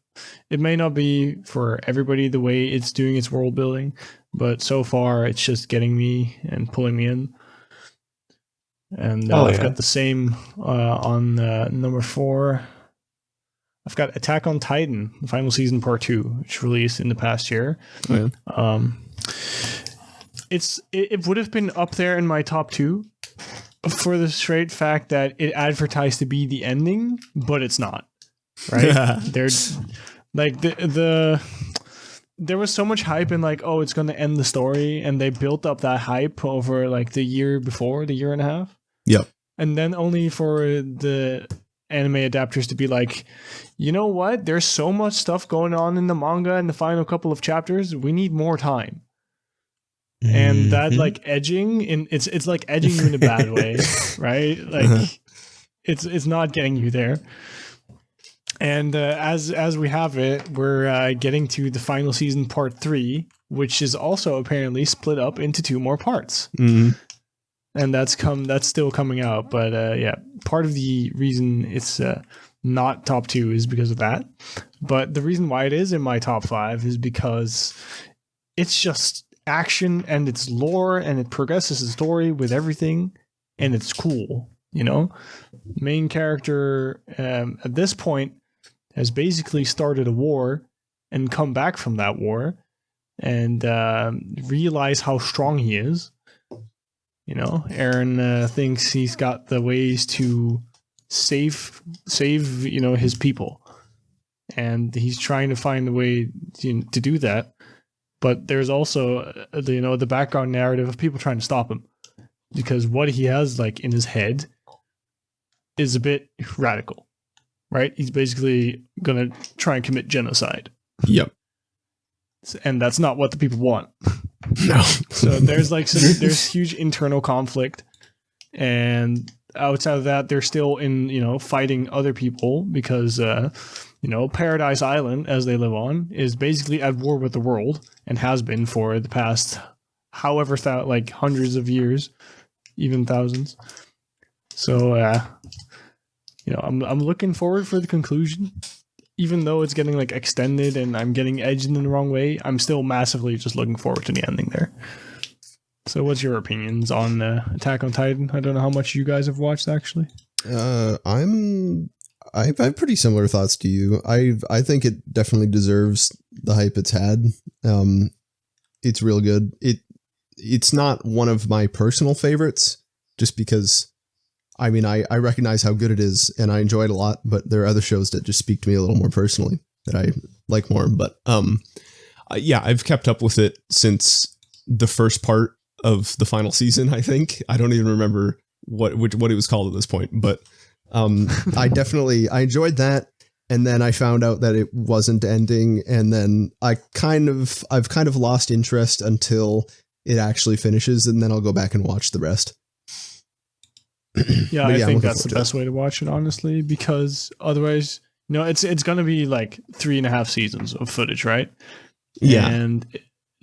may not be for everybody the way it's doing its world building, but so far it's just getting me and pulling me in. And I've got the same on number 4. I've got Attack on Titan, the final season part 2, which released in the past year. Oh, yeah. It would have been up there in my top 2 for the straight fact that it advertised to be the ending, but it's not. Right? There's like there was so much hype in like, oh, it's going to end the story, and they built up that hype over like the year before, the year and a half. Yep. And then only for the anime adapters to be like, you know what? There's so much stuff going on in the manga in the final couple of chapters. We need more time. And that like edging it's like edging you in a bad way, right? Like it's not getting you there. And as we have it, we're getting to the final season part 3, which is also apparently split up into 2 more parts. Mm-hmm. And that's still coming out. But part of the reason it's not top 2 is because of that. But the reason why it is in my top 5 is because it's just action and it's lore and it progresses the story with everything and it's cool. Main character at this point has basically started a war and come back from that war and realize how strong he is. Aaron thinks he's got the ways to save his people, and he's trying to find a way to do that. But there's also, the background narrative of people trying to stop him, because what he has like in his head is a bit radical, right? He's basically gonna try and commit genocide. Yep. And that's not what the people want. No. So there's huge internal conflict, and outside of that, they're still in fighting other people because Paradise Island, as they live on, is basically at war with the world and has been for the past however hundreds of years, even thousands. So I'm looking forward for the conclusion. Even though it's getting like extended and I'm getting edged in the wrong way, I'm still massively just looking forward to the ending there. So what's your opinions on Attack on Titan? I don't know how much you guys have watched actually. I have pretty similar thoughts to you. I think it definitely deserves the hype it's had. It's real good. It's not one of my personal favorites just because I recognize how good it is and I enjoy it a lot, but there are other shows that just speak to me a little more personally that I like more. But yeah, I've kept up with it since the first part of the final season, I think. I don't even remember what it was called at this point, but I enjoyed that. And then I found out that it wasn't ending. And then I've kind of lost interest until it actually finishes. And then I'll go back and watch the rest. Yeah, I think that's the best way to watch it, honestly, because otherwise, it's going to be like 3.5 seasons of footage, right? Yeah. And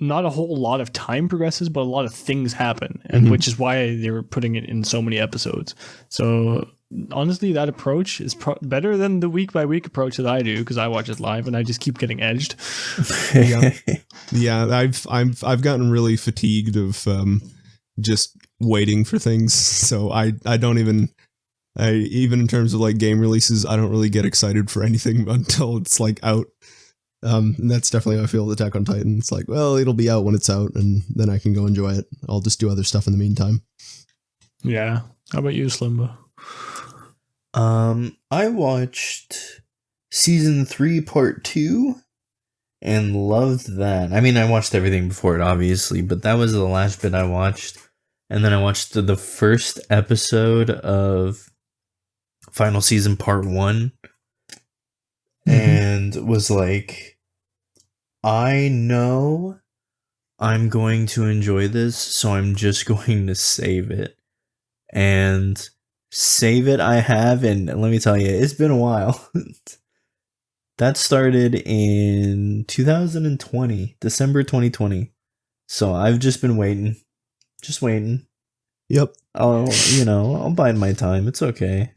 not a whole lot of time progresses, but a lot of things happen, and which is why they were putting it in so many episodes. So honestly, that approach is better than the week by week approach that I do, because I watch it live and I just keep getting edged. Yeah, I've gotten really fatigued of just waiting for things. So I don't even in terms of like game releases, I don't really get excited for anything until it's like out. And that's definitely how I feel with Attack on Titan. It's like, well, it'll be out when it's out and then I can go enjoy it. I'll just do other stuff in the meantime. Yeah. How about you, Slimbo? I watched season 3 part 2 and loved that. I mean, I watched everything before it, obviously, but that was the last bit I watched. And then I watched the first episode of final season part 1 and was like, I know I'm going to enjoy this, so I'm just going to save it. And save it I have, and let me tell you, it's been a while. That started in 2020, December 2020. So I've just been waiting. Just waiting. Yep. I'll bide my time. It's okay.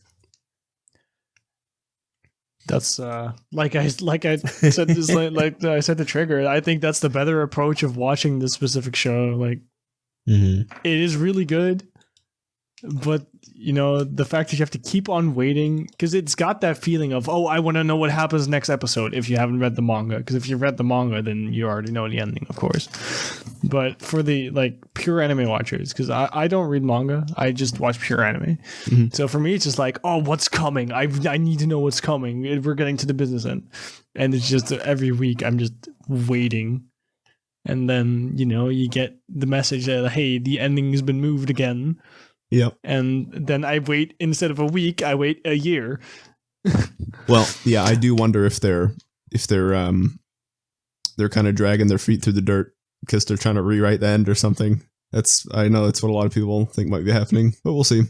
That's like I said this like I said to Trigger. I think that's the better approach of watching this specific show. Like, it is really good, but the fact that you have to keep on waiting, because it's got that feeling of, oh, I want to know what happens next episode if you haven't read the manga. Because if you read the manga, then you already know the ending, of course. But for the pure anime watchers, because I don't read manga, I just watch pure anime. So for me, it's just like, oh, what's coming? I need to know what's coming. We're getting to the business end, and it's just every week I'm just waiting. And then you get the message that, hey, the ending has been moved again. Yep. And then I wait, instead of a week, I wait a year. Well, yeah, I do wonder if they're kind of dragging their feet through the dirt because they're trying to rewrite the end or something. I know that's what a lot of people think might be happening, but we'll see.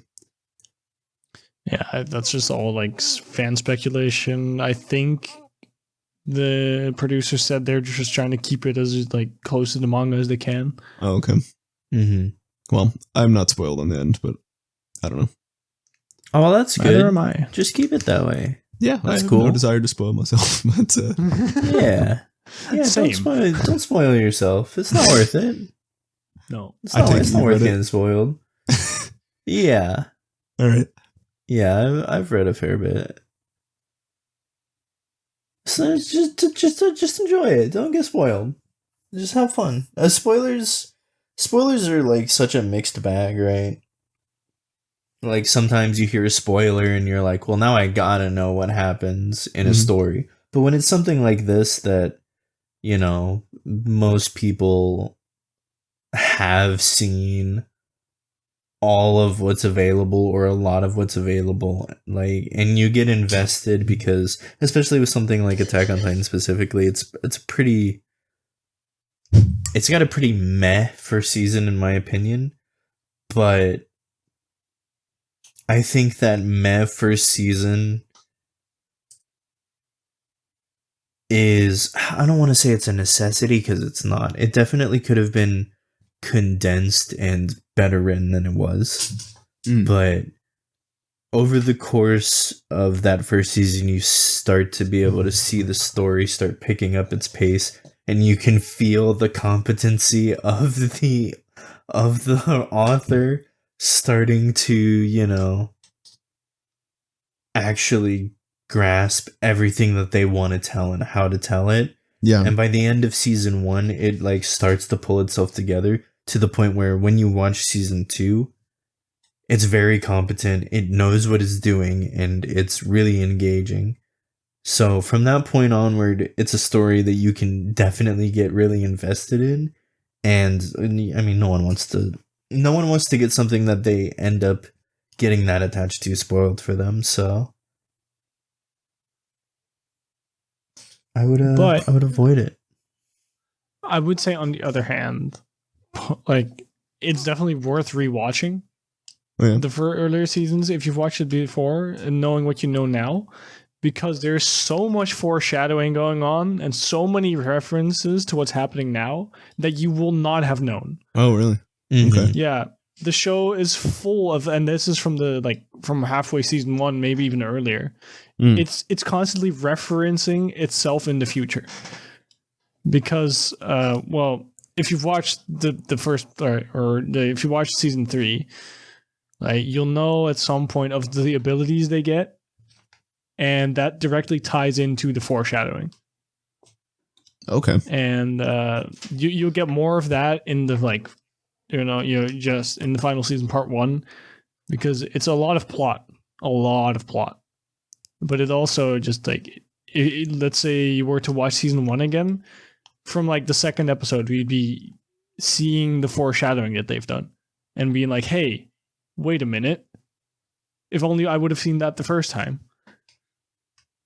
Yeah, that's just all fan speculation. I think the producer said they're just trying to keep it as close to the manga as they can. Oh, okay. Well, I'm not spoiled on the end, but I don't know. Oh, well, that's good. Neither am I. Just keep it that way. Yeah, that's I cool. have no desire to spoil myself, but yeah. Same. Don't spoil yourself. It's not worth it. No, it's not worth getting spoiled. Yeah. All right. Yeah, I've read a fair bit. So just enjoy it. Don't get spoiled. Just have fun. Spoilers are such a mixed bag, right? Sometimes you hear a spoiler and you're like, well, now I gotta know what happens in a story. But when it's something like this that, most people have seen all of what's available or a lot of what's available, and you get invested because, especially with something like Attack on Titan specifically, it's got a pretty meh first season in my opinion, but I think that meh first season is, I don't want to say it's a necessity because it's not. It definitely could have been condensed and better written than it was. But over the course of that first season, you start to be able to see the story start picking up its pace, and you can feel the competency of the author starting to, actually grasp everything that they want to tell and how to tell it. Yeah. And by the end of season 1, it starts to pull itself together to the point where when you watch season 2, it's very competent, it knows what it's doing, and it's really engaging. So from that point onward, it's a story that you can definitely get really invested in. And I mean, no one wants to get something that they end up getting that attached to spoiled for them. So I would avoid it. I would say, on the other hand, it's definitely worth rewatching the earlier seasons if you've watched it before and knowing what you know now, because there's so much foreshadowing going on and so many references to what's happening now that you will not have known. Oh, really? Mm-hmm. Okay. Yeah. The show is full of, and this is from from halfway season 1, maybe even earlier. It's constantly referencing itself in the future. Because, if you've watched the first, if you watched season 3, you'll know at some point of the abilities they get, and that directly ties into the foreshadowing. Okay. And you'll get more of that in the just in the final season, part 1, because it's a lot of plot, but it also just let's say you were to watch season 1 again, from the second episode, we'd be seeing the foreshadowing that they've done and being like, hey, wait a minute, if only I would have seen that the first time.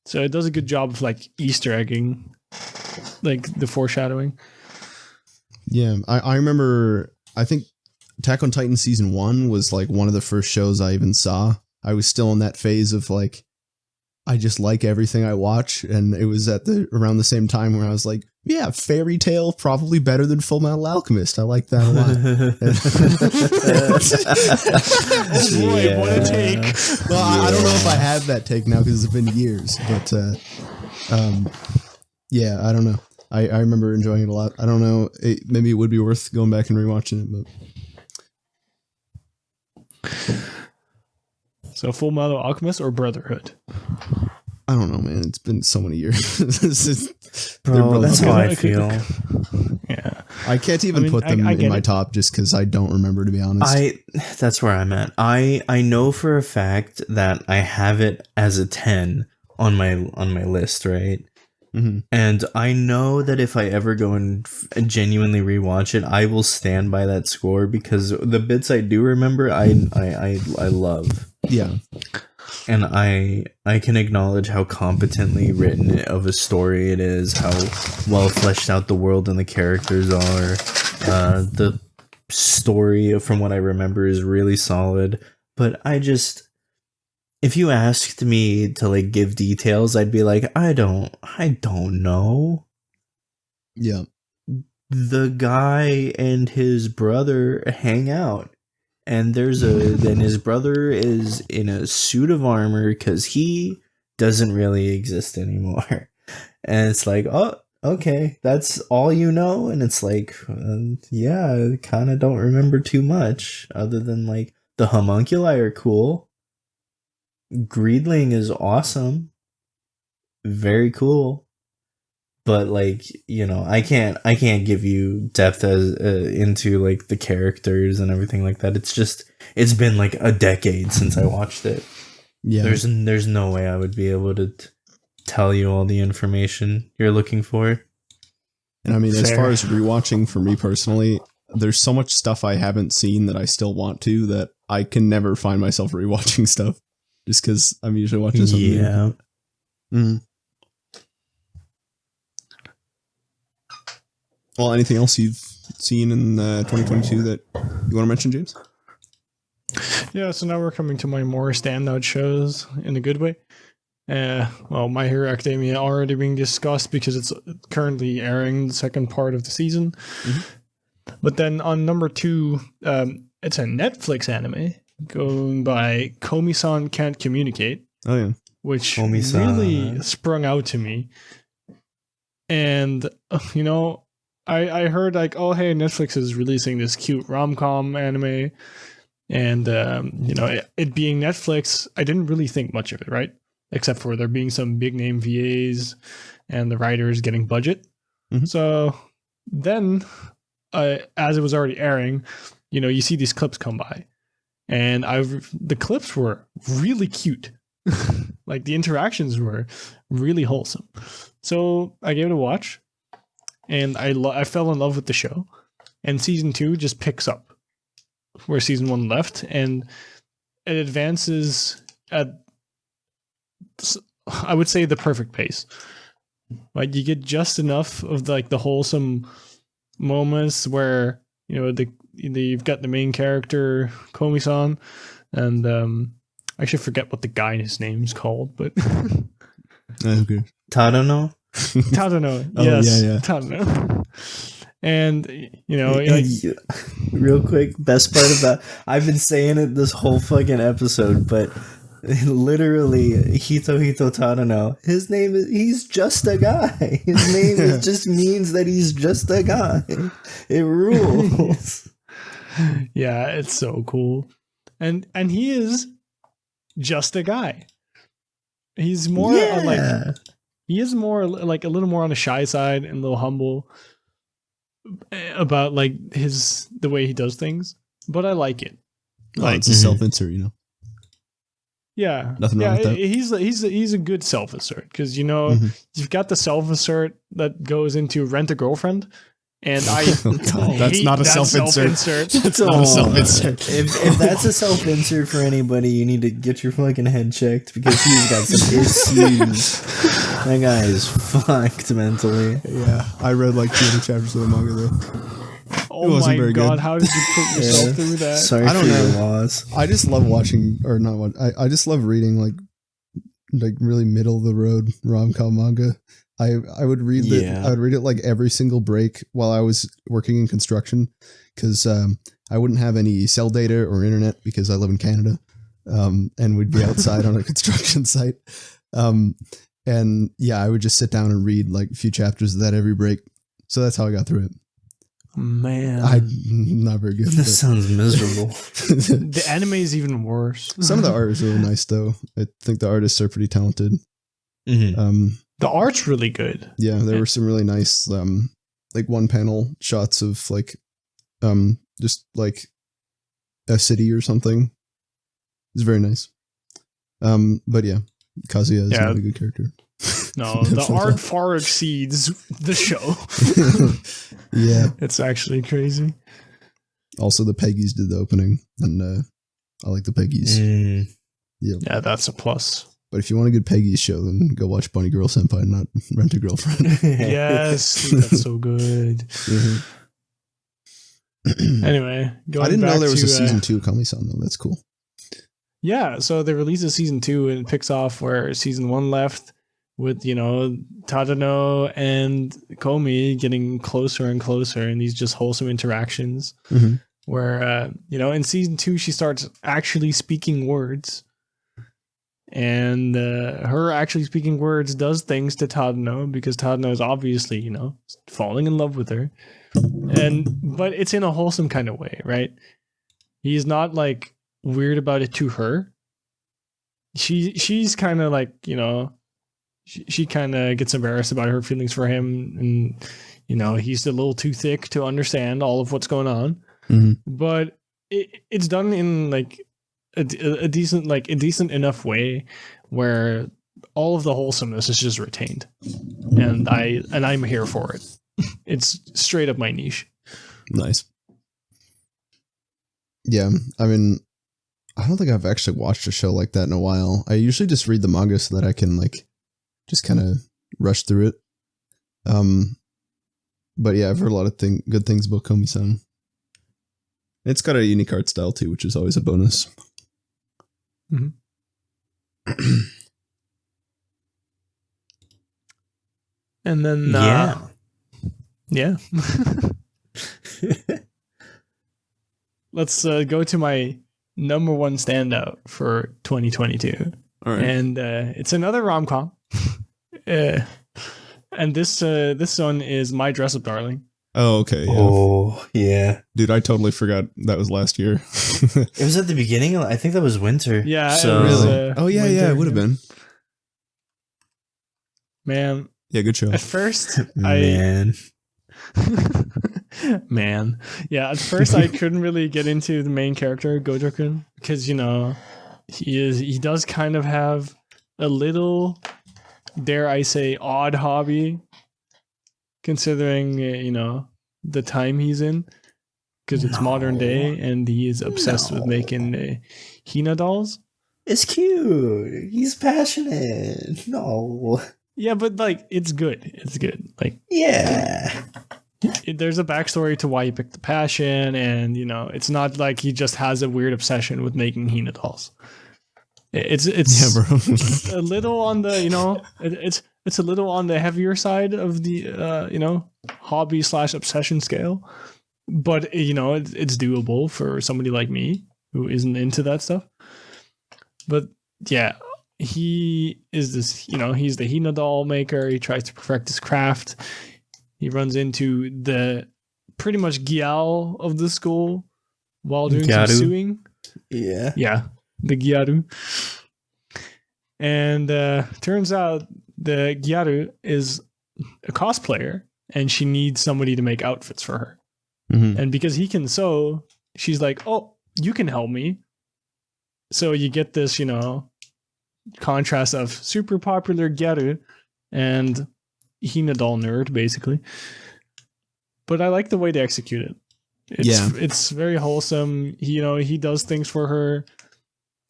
So it does a good job of Easter egging the foreshadowing. Yeah, I remember, I think Attack on Titan season 1 was one of the first shows I even saw. I was still in that phase of I just like everything I watch, and it was around the same time where I was like, yeah, Fairy Tail probably better than Full Metal Alchemist. I like that a lot. Oh boy, what a take. Well, I don't know if I have that take now because it's been years, but yeah, I don't know. I remember enjoying it a lot. I don't know. Maybe it would be worth going back and rewatching it, but. So Full Metal Alchemist or Brotherhood? I don't know, man. It's been so many years. Bro, that's how I feel. Yeah. I can't even put them in my top just because I don't remember, to be honest. That's where I'm at. I know for a fact that I have it as a 10 on my list, right? Mm-hmm. And I know that if I ever go and genuinely rewatch it, I will stand by that score because the bits I do remember, I love. Yeah. And I can acknowledge how competently written of a story it is, how well fleshed out the world and the characters are. The story, from what I remember, is really solid. But if you asked me to give details, I'd be like, I don't know. Yeah. The guy and his brother hang out. And then his brother is in a suit of armor because he doesn't really exist anymore. And it's like, oh, okay, that's all you know? And it's like, yeah, I kind of don't remember too much other than the homunculi are cool. Greedling is awesome. Very cool. But I can't give you depth as into the characters and everything like that. It's been a decade since I watched it. Yeah. There's no way I would be able to tell you all the information you're looking for. And I mean, as Fair. far as rewatching for me personally, there's so much stuff I haven't seen that I still want to, that I can never find myself rewatching stuff just because I'm usually watching something Yeah. new. Well, anything else you've seen in 2022 that you want to mention, James? Yeah, so now we're coming to my more standout shows in a good way. Well, My Hero Academia already being discussed because it's currently airing the second part of the season. Mm-hmm. But then on number 2, it's a Netflix anime going by Komi-san Can't Communicate. Oh, yeah. Which Komi-san. really sprung out to me. And, you know, I heard like, oh, hey, Netflix is releasing this cute rom-com anime. And, you know, it being Netflix, I didn't really think much of it, right? Except for there being some big name VAs and the writers getting budget. Mm-hmm. So then, as it was already airing, you know, you see these clips come by. And the clips were really cute. Like the interactions were really wholesome. So I gave it a watch. And I fell in love with the show. And season 2 just picks up where season 1 left, and it advances at, I would say, the perfect pace. Like you get just enough of like the wholesome moments where, you know, you've got the main character Komi-san, and I actually forget what the guy his name's called, but Okay. Tadano? Tadano. Oh, Yes, yeah. Tadano. And, you know, Hey, like, real quick, best part about I've been saying it this whole fucking episode, but literally Hito Tadano, his name is, he's just a guy. His name just means that he's just a guy. It rules. yeah, it's so cool. And he is just a guy. He's more like, he is more like a little more on the shy side and a little humble about like the way he does things, but I like it. Like, it's a self-insert, you know. Yeah, Nothing wrong with that. He's a good self-insert because, you know, you've got the self-insert that goes into Rent a Girlfriend, and I that's hate not a that self-insert. That's Oh, not a self-insert. If that's a self-insert for anybody, you need to get your fucking head checked because he's got some issues. That guy is fucked mentally. Yeah, I read like 200 chapters of the manga though. Oh wasn't my very god, good. how did you put yourself through that? Sorry I don't for know. your loss. I just love watching, or not what I just love reading like really middle of the road rom-com manga. I would read Yeah. I would read it like every single break while I was working in construction because I wouldn't have any cell data or internet because I live in Canada, and we'd be outside on a construction site. And yeah, I would just sit down and read like a few chapters of that every break. So that's how I got through it. Man, I'm not very good. This sounds miserable. the anime is even worse. Some of the art is really nice, though. I think the artists are pretty talented. Mm-hmm. The art's really good. Yeah, there were some really nice, like one panel shots of like, just like a city or something. It's very nice. But yeah, Kazuya is not a good character. No, the art far exceeds the show. Yeah. It's actually crazy. Also, the Peggies did the opening, and I like the Peggies. Yep. Yeah, that's a plus. But if you want a good Peggies show, then go watch Bunny Girl Senpai, not Rent a Girlfriend. Yes, that's so good. Mm-hmm. Anyway, I didn't know there was to, a season 2 of Kami-san, though. That's cool. Yeah, so they released a season 2 and it picks off where season 1 left with, you know, Tadano and Komi getting closer and closer in these just wholesome interactions. Mm-hmm. Where, you know, in season 2, she starts actually speaking words. And her actually speaking words does things to Tadano because Tadano is obviously, you know, falling in love with her. But it's in a wholesome kind of way, right? He's not like weird about it to her. She's kind of like, you know, she kind of gets embarrassed about her feelings for him, and you know, he's a little too thick to understand all of what's going on. Mm-hmm. But it's done in like a decent enough way where all of the wholesomeness is just retained, and I'm here for it. It's straight up my niche. Nice. Yeah, I mean, I don't think I've actually watched a show like that in a while. I usually just read the manga so that I can like just kind of rush through it. But yeah, I've heard a lot of good things about Komi-san. It's got a unique art style too, which is always a bonus. Mm-hmm. And then yeah. Let's go to my number one standout for 2022. All right. And it's another rom-com. And this one is My Dress Up Darling. Oh, okay. Yeah. Oh, yeah. Dude, I totally forgot that was last year. It was at the beginning. I think that was winter. Yeah. So, it was, oh, yeah, winter. yeah, it would have been. Man. Yeah, good show. At first, man. Man. Yeah, at first I couldn't really get into the main character, Gojo-kun, because, you know, he does kind of have a little, dare I say, odd hobby, considering, you know, the time he's in, because it's modern day, and he is obsessed with making Hina dolls. It's cute. He's passionate. No. Yeah, but, like, it's good. It's good. Like, yeah. There's a backstory to why he picked the passion, and, you know, it's not like he just has a weird obsession with making Hina dolls. It's Yeah, bro. a little on the, you know, it's a little on the heavier side of the, you know, hobby / obsession scale, but, you know, it's doable for somebody like me who isn't into that stuff. But yeah, he is this, you know, he's the Hina doll maker. He tries to perfect his craft. He runs into the pretty much Gyal of the school while doing some sewing. Yeah. Yeah, the Gyaru. And turns out the Gyaru is a cosplayer, and she needs somebody to make outfits for her. Mm-hmm. And because he can sew, she's like, oh, you can help me. So you get this, you know, contrast of super popular Gyaru and Hina doll nerd, basically. But I like the way they execute it. It's very wholesome. He does things for her.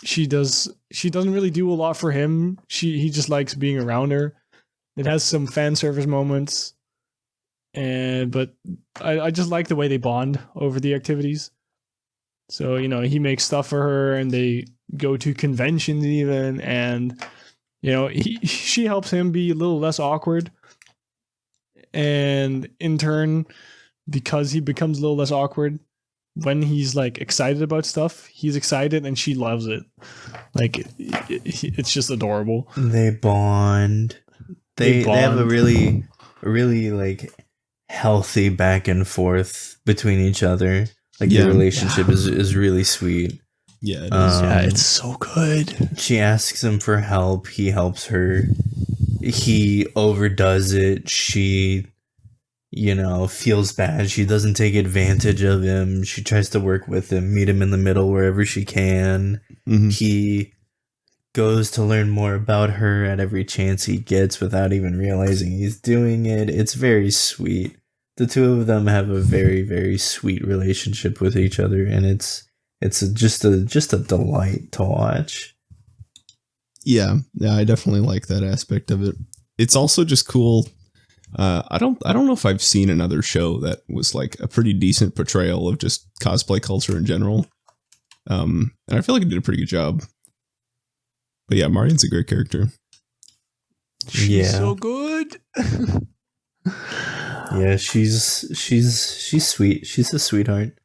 She doesn't really do a lot for him. He just likes being around her. It has some fan service moments. But I just like the way they bond over the activities. So, you know, he makes stuff for her, and they go to conventions even, and, you know, she helps him be a little less awkward. And in turn, because he becomes a little less awkward, when he's like excited about stuff, he's excited and she loves it. Like, it's just adorable. They bond. They have a really like healthy back and forth between each other. Like, the relationship is really sweet. Yeah, it is. Yeah, it's so good. She asks him for help. He helps her. He overdoes it. She, you know, feels bad. She doesn't take advantage of him. She tries to work with him, meet him in the middle wherever she can. Mm-hmm. He goes to learn more about her at every chance he gets without even realizing he's doing it. It's very sweet. The two of them have a very, very sweet relationship with each other, and it's just a delight to watch. Yeah, I definitely like that aspect of it. It's also just cool. I don't know if I've seen another show that was like a pretty decent portrayal of just cosplay culture in general. And I feel like it did a pretty good job. But yeah, Marian's a great character. She's so good. Yeah, she's sweet. She's a sweetheart,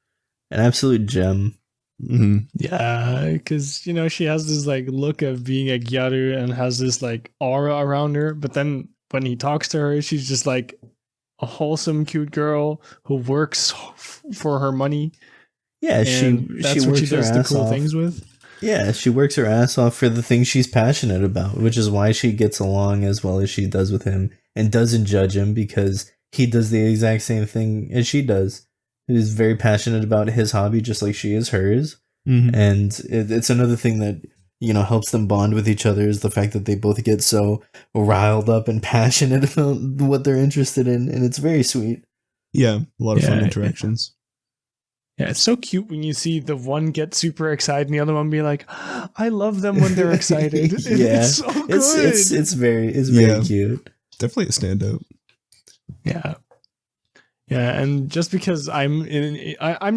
an absolute gem. Mm-hmm. Yeah, because, you know, she has this like look of being a Gyaru and has this like aura around her, but then when he talks to her, she's just like a wholesome, cute girl who works for her money. Yeah, that's she what works she does the cool off. things with. Yeah, she works her ass off for the things she's passionate about, which is why she gets along as well as she does with him and doesn't judge him, because he does the exact same thing as she does. He's very passionate about his hobby just like she is hers. Mm-hmm. And it's another thing that helps them bond with each other is the fact that they both get so riled up and passionate about what they're interested in, and it's very sweet. Yeah, a lot of fun interactions. Yeah, it's so cute when you see the one get super excited and the other one be like, I love them when they're excited. It's so good. It's very cute. Definitely a standout. Yeah. Yeah, and just because I'm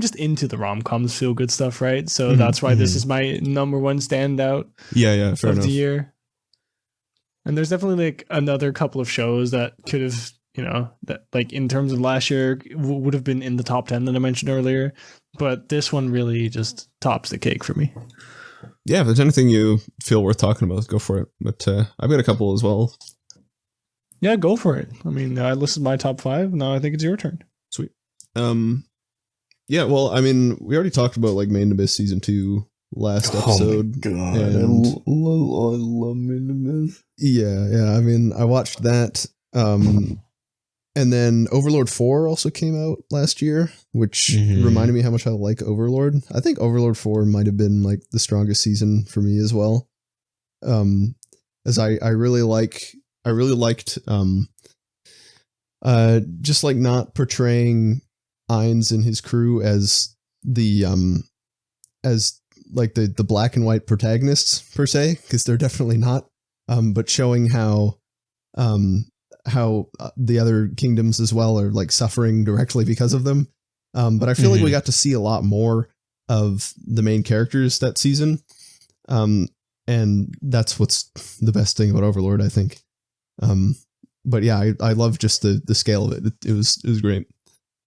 just into the rom-coms, feel good stuff, right? So that's why this is my number one standout. Yeah, fair enough. The year. And there's definitely like another couple of shows that could have, that like in terms of last year would have been in the top 10 that I mentioned earlier, but this one really just tops the cake for me. Yeah, if there's anything you feel worth talking about, go for it. But I've got a couple as well. Yeah, go for it. I mean, I listed my top 5. Now I think it's your turn. Sweet. Yeah, well, I mean, we already talked about like Made in Abyss season 2 last episode. Oh my god, I love Made in Abyss. Yeah. I mean, I watched that. And then Overlord 4 also came out last year, which reminded me how much I like Overlord. I think Overlord 4 might have been like the strongest season for me as well. As I really liked just like not portraying Ainz and his crew as the black and white protagonists per se, because they're definitely not. But showing how the other kingdoms as well are like suffering directly because of them. But I feel like we got to see a lot more of the main characters that season. And that's what's the best thing about Overlord, I think. But yeah, I love just the scale of it. It was great.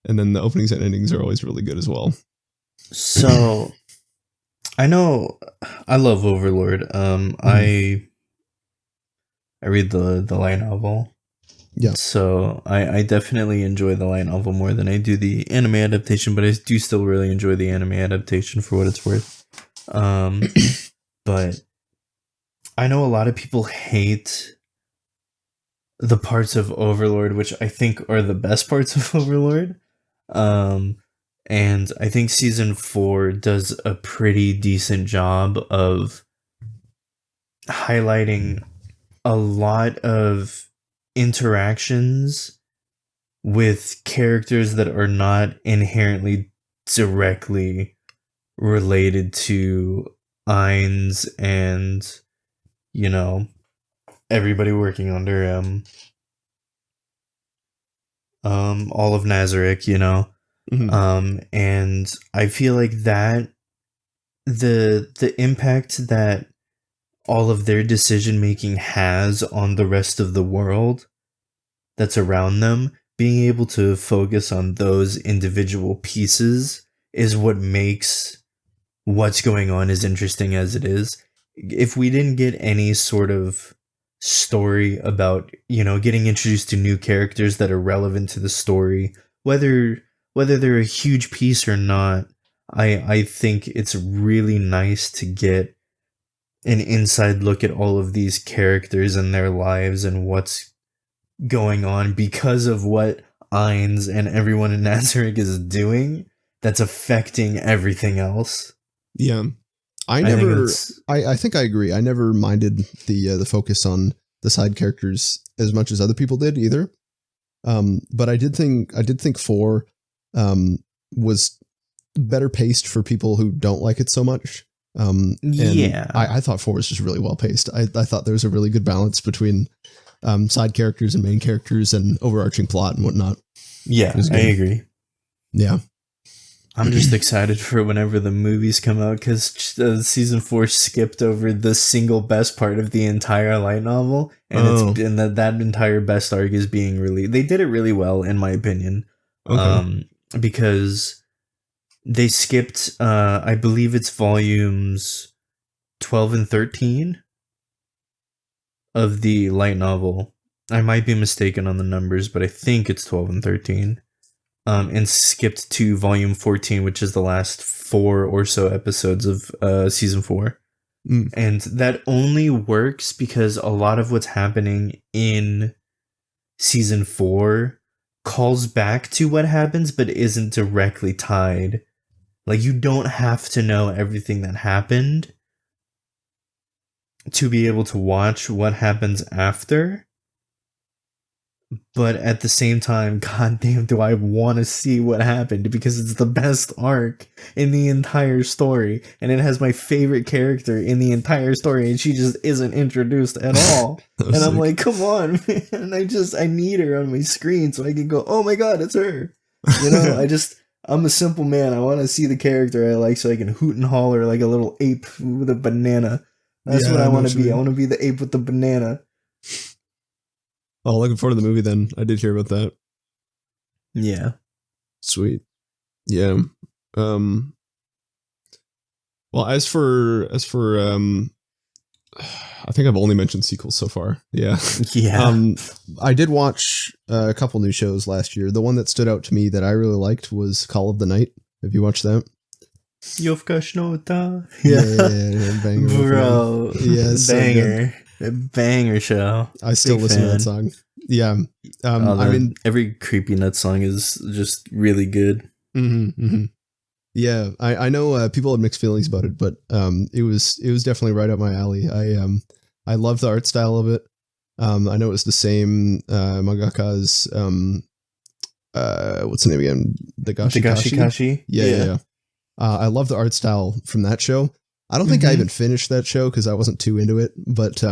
And then the openings and endings are always really good as well. So I know I love Overlord. I read the light novel. Yeah. So I definitely enjoy the light novel more than I do the anime adaptation, but I do still really enjoy the anime adaptation for what it's worth. But I know a lot of people hate the parts of Overlord, which I think are the best parts of Overlord. And I think season 4 does a pretty decent job of highlighting a lot of interactions with characters that are not inherently directly related to Ainz and, everybody working under all of Nazarick, and I feel like that the impact that all of their decision making has on the rest of the world that's around them, being able to focus on those individual pieces is what makes what's going on as interesting as it is. If we didn't get any sort of story about, getting introduced to new characters that are relevant to the story, whether they're a huge piece or not, I think it's really nice to get an inside look at all of these characters and their lives and what's going on because of what Ainz and everyone in Nazarick is doing that's affecting everything else. Yeah. I think I agree. I never minded the focus on the side characters as much as other people did either. But I did think 4 was better paced for people who don't like it so much. I thought 4 was just really well paced. I thought there was a really good balance between side characters and main characters and overarching plot and whatnot. Yeah, I agree. Yeah. I'm just excited for whenever the movies come out, because season 4 skipped over the single best part of the entire light novel, and that entire best arc is being released. They did it really well, in my opinion, because they skipped, I believe it's volumes 12 and 13 of the light novel. I might be mistaken on the numbers, but I think it's 12 and 13. And skipped to volume 14, which is the last 4 or so episodes of season 4. And that only works because a lot of what's happening in season 4 calls back to what happens, but isn't directly tied. Like, you don't have to know everything that happened to be able to watch what happens after. But at the same time, goddamn, do I want to see what happened, because it's the best arc in the entire story, and it has my favorite character in the entire story, and she just isn't introduced at all. And I'm like, come on, man! I need her on my screen so I can go, oh my god, it's her. You know, I'm a simple man. I want to see the character I like so I can hoot and holler like a little ape with a banana. That's what I want to be. I want to be the ape with the banana. Oh, looking forward to the movie then. I did hear about that. Yeah. Sweet. Yeah. Well, as for I think I've only mentioned sequels so far. Yeah. Yeah. I did watch a couple new shows last year. The one that stood out to me that I really liked was Call of the Night. Have you watched that? Jovka Shnota. Yeah, banger. Bro. Yes. Banger. A banger show. I still listen to that song. Yeah. I mean, every Creepy Nut song is just really good. Yeah, I know people had mixed feelings about it, but it was definitely right up my alley. I love the art style of it. I know it's the same mangaka's what's the name again? The Gashikashi. Yeah. I love the art style from that show. I don't think I even finished that show because I wasn't too into it, but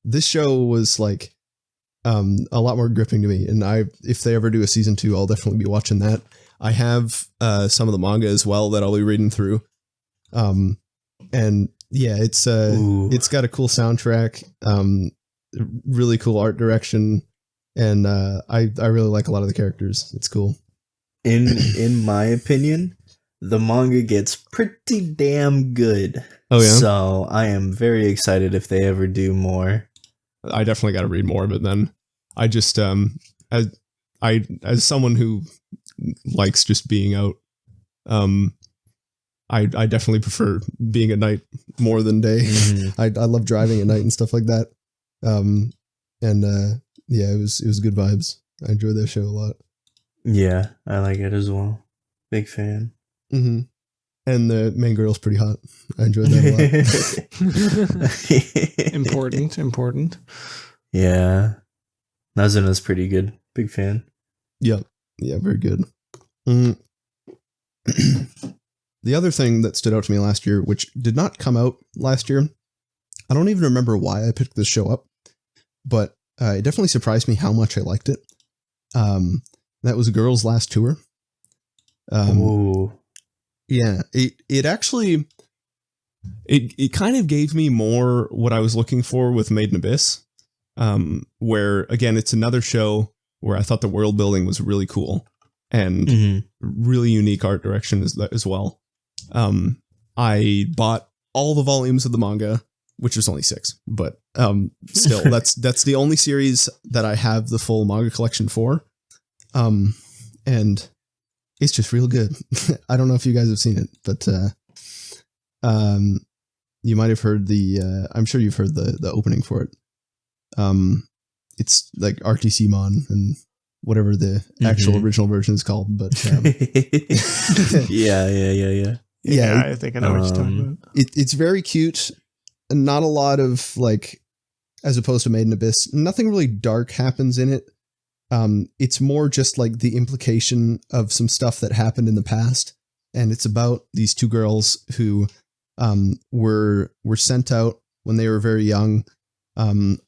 this show was like a lot more gripping to me. And if they ever do a season 2, I'll definitely be watching that. I have some of the manga as well that I'll be reading through. And yeah, it's got a cool soundtrack, really cool art direction, and I really like a lot of the characters. It's cool. In my opinion, the manga gets pretty damn good. Oh yeah. So I am very excited if they ever do more. I definitely got to read more of it then. I just as someone who likes just being out, I definitely prefer being at night more than day. I love driving at night and stuff like that. Yeah, it was good vibes. I enjoyed that show a lot. Yeah, I like it as well. Big fan. And the main girl's pretty hot. I enjoyed that a lot. Important. Yeah. Nazuna's pretty good. Big fan. Yep. Yeah, very good. The other thing that stood out to me last year, which did not come out last year, I don't even remember why I picked this show up, but it definitely surprised me how much I liked it. That was Girls' Last Tour. Ooh. Yeah, it actually, it kind of gave me more what I was looking for with Made in Abyss, where, again, it's another show where I thought the world building was really cool and really unique art direction as well. I bought all the volumes of the manga, which is only 6, but still, that's the only series that I have the full manga collection for, and it's just real good. I don't know if you guys have seen it, but you might have heard I'm sure you've heard the opening for it. It's like RTCmon and whatever the actual original version is called, but Yeah, I think I know what you're talking about. It's very cute. Not a lot of, like, as opposed to Made in Abyss, nothing really dark happens in it. It's more just like the implication of some stuff that happened in the past, and it's about these 2 girls who were sent out when they were very young on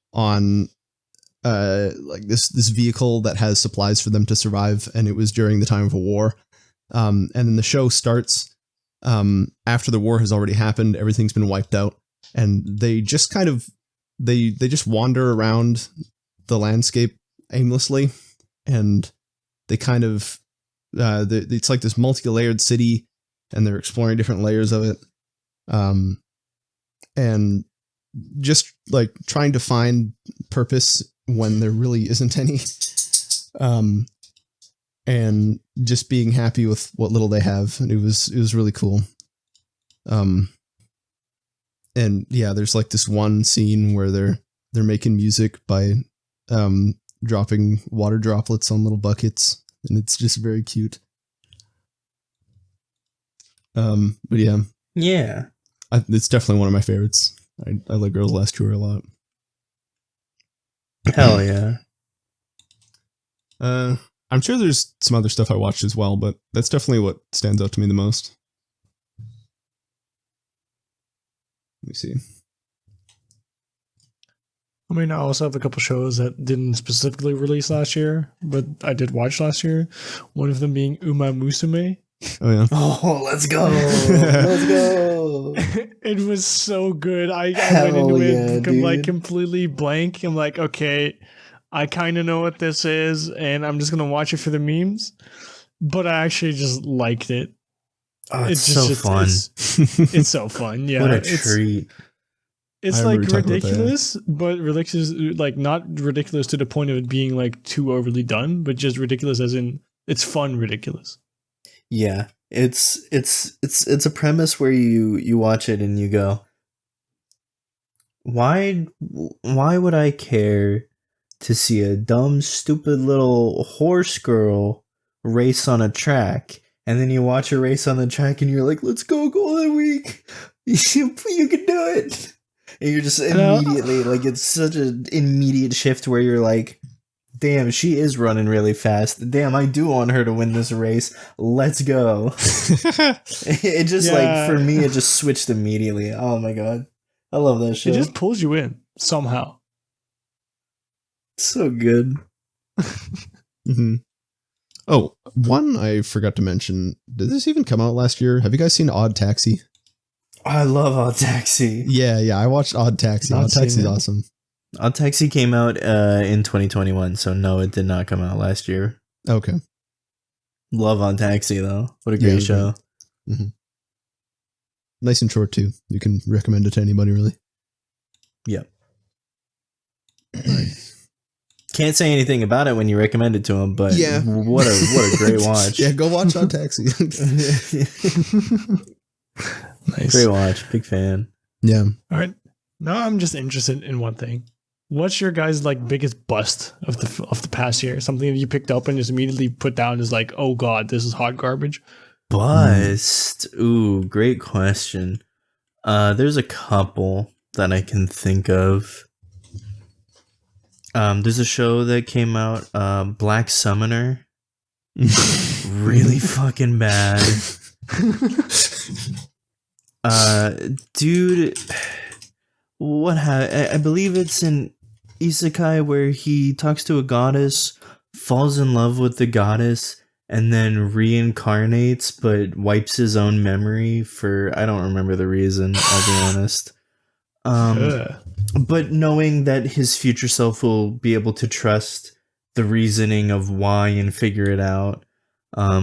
like this vehicle that has supplies for them to survive, and it was during the time of a war. And then the show starts after the war has already happened, everything's been wiped out, and they just kind of they just wander around the landscape aimlessly, and they kind of it's like this multi-layered city, and they're exploring different layers of it, and just like trying to find purpose when there really isn't any, and just being happy with what little they have. And it was really cool. And yeah, there's like this one scene where they're making music by dropping water droplets on little buckets, and it's just very cute. But yeah, yeah, it's definitely one of my favorites. I like Girls Last Tour a lot. Hell yeah. I'm sure there's some other stuff I watched as well, but that's definitely what stands out to me the most. Let me see. I mean, I also have a couple shows that didn't specifically release last year, but I did watch last year. One of them being Uma Musume. Oh yeah. Oh, let's go. Let's go. It was so good. I went Hell into yeah, it dude. like completely blank. I'm like, okay, I kind of know what this is, and I'm just gonna watch it for the memes. But I actually just liked it. Oh, it's so fun. It's so fun. Yeah, What a treat. It's I like remember talking about that, ridiculous, but ridiculous, like not ridiculous to the point of it being like too overly done, but just ridiculous as in it's fun ridiculous. Yeah, it's a premise where you watch it and you go, why would I care to see a dumb, stupid little horse girl race on a track? And then you watch her race on the track and you're like, let's go Golden Week. You can do it. And you're just immediately, like, it's such an immediate shift where you're like, damn, she is running really fast. Damn, I do want her to win this race. Let's go. It just, like, for me, it just switched immediately. Oh my god. I love that show. It just pulls you in somehow. So good. Mm-hmm. Oh, one I forgot to mention. Did this even come out last year? Have you guys seen Odd Taxi? I love Odd Taxi. Yeah, I watched Odd Taxi. Odd Taxi is awesome. Odd Taxi came out in 2021, so no, it did not come out last year. Okay. Love Odd Taxi, though. What a great show. Mm-hmm. Nice and short, too. You can recommend it to anybody, really. Yep. Can't say anything about it when you recommend it to them, but yeah, what a great watch. Yeah, go watch Odd Taxi. Nice. Great watch. Big fan. Yeah. All right. Now I'm just interested in one thing. What's your guys' like biggest bust of the past year? Something that you picked up and just immediately put down as like, oh god, this is hot garbage? Bust. Ooh, great question. There's a couple that I can think of. There's a show that came out, Black Summoner. Really fucking bad. Dude, I believe it's an isekai where he talks to a goddess, falls in love with the goddess, and then reincarnates, but wipes his own memory for, I don't remember the reason, I'll be honest. But knowing that his future self will be able to trust the reasoning of why and figure it out,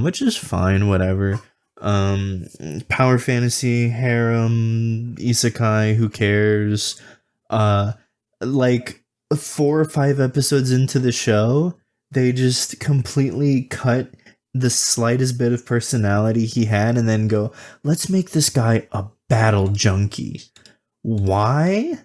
which is fine, whatever. Power fantasy, harem, isekai, who cares? Like 4 or 5 episodes into the show, they just completely cut the slightest bit of personality he had and then go, let's make this guy a battle junkie. Why?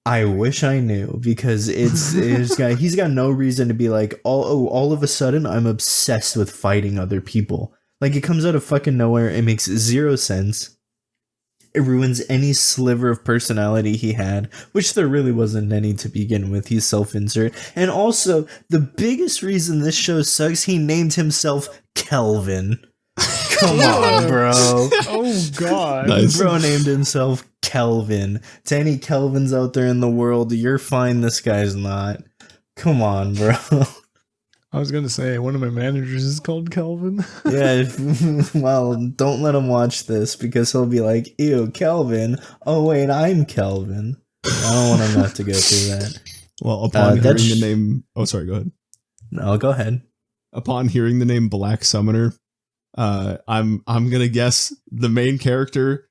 I wish I knew, because he's got no reason to be like, all of a sudden I'm obsessed with fighting other people. Like, it comes out of fucking nowhere. It makes 0 sense. It ruins any sliver of personality he had, which there really wasn't any to begin with. He's self-insert. And also, the biggest reason this show sucks, he named himself Kelvin. Come on, bro. Oh, God. Nice. Bro named himself Kelvin. To any Kelvins out there in the world, you're fine, this guy's not. Come on, bro. I was going to say, one of my managers is called Kelvin. Yeah, well, don't let him watch this, because he'll be like, ew, Kelvin. Oh, wait, I'm Kelvin. I don't want him to have to go through that. Well, upon hearing the name... Oh, sorry, go ahead. No, go ahead. Upon hearing the name Black Summoner, I'm gonna guess the main character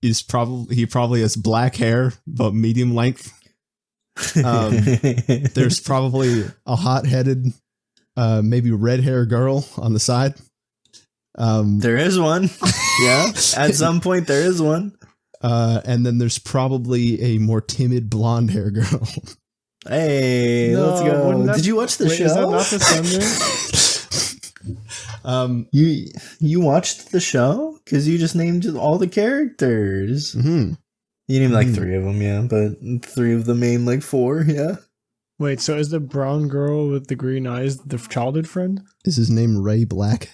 is probably has black hair, but medium length. There's probably a hot-headed... maybe red hair girl on the side. There is one. Yeah, at some point there is one. And then there's probably a more timid blonde hair girl. Hey, let's go. Did you watch the show? Is that not the Sunday? You watched the show? Because you just named all the characters. Mm-hmm. You name like 3 of them, yeah, but 3 of the main like 4, yeah. Wait, so is the brown girl with the green eyes the childhood friend? Is his name Ray Black?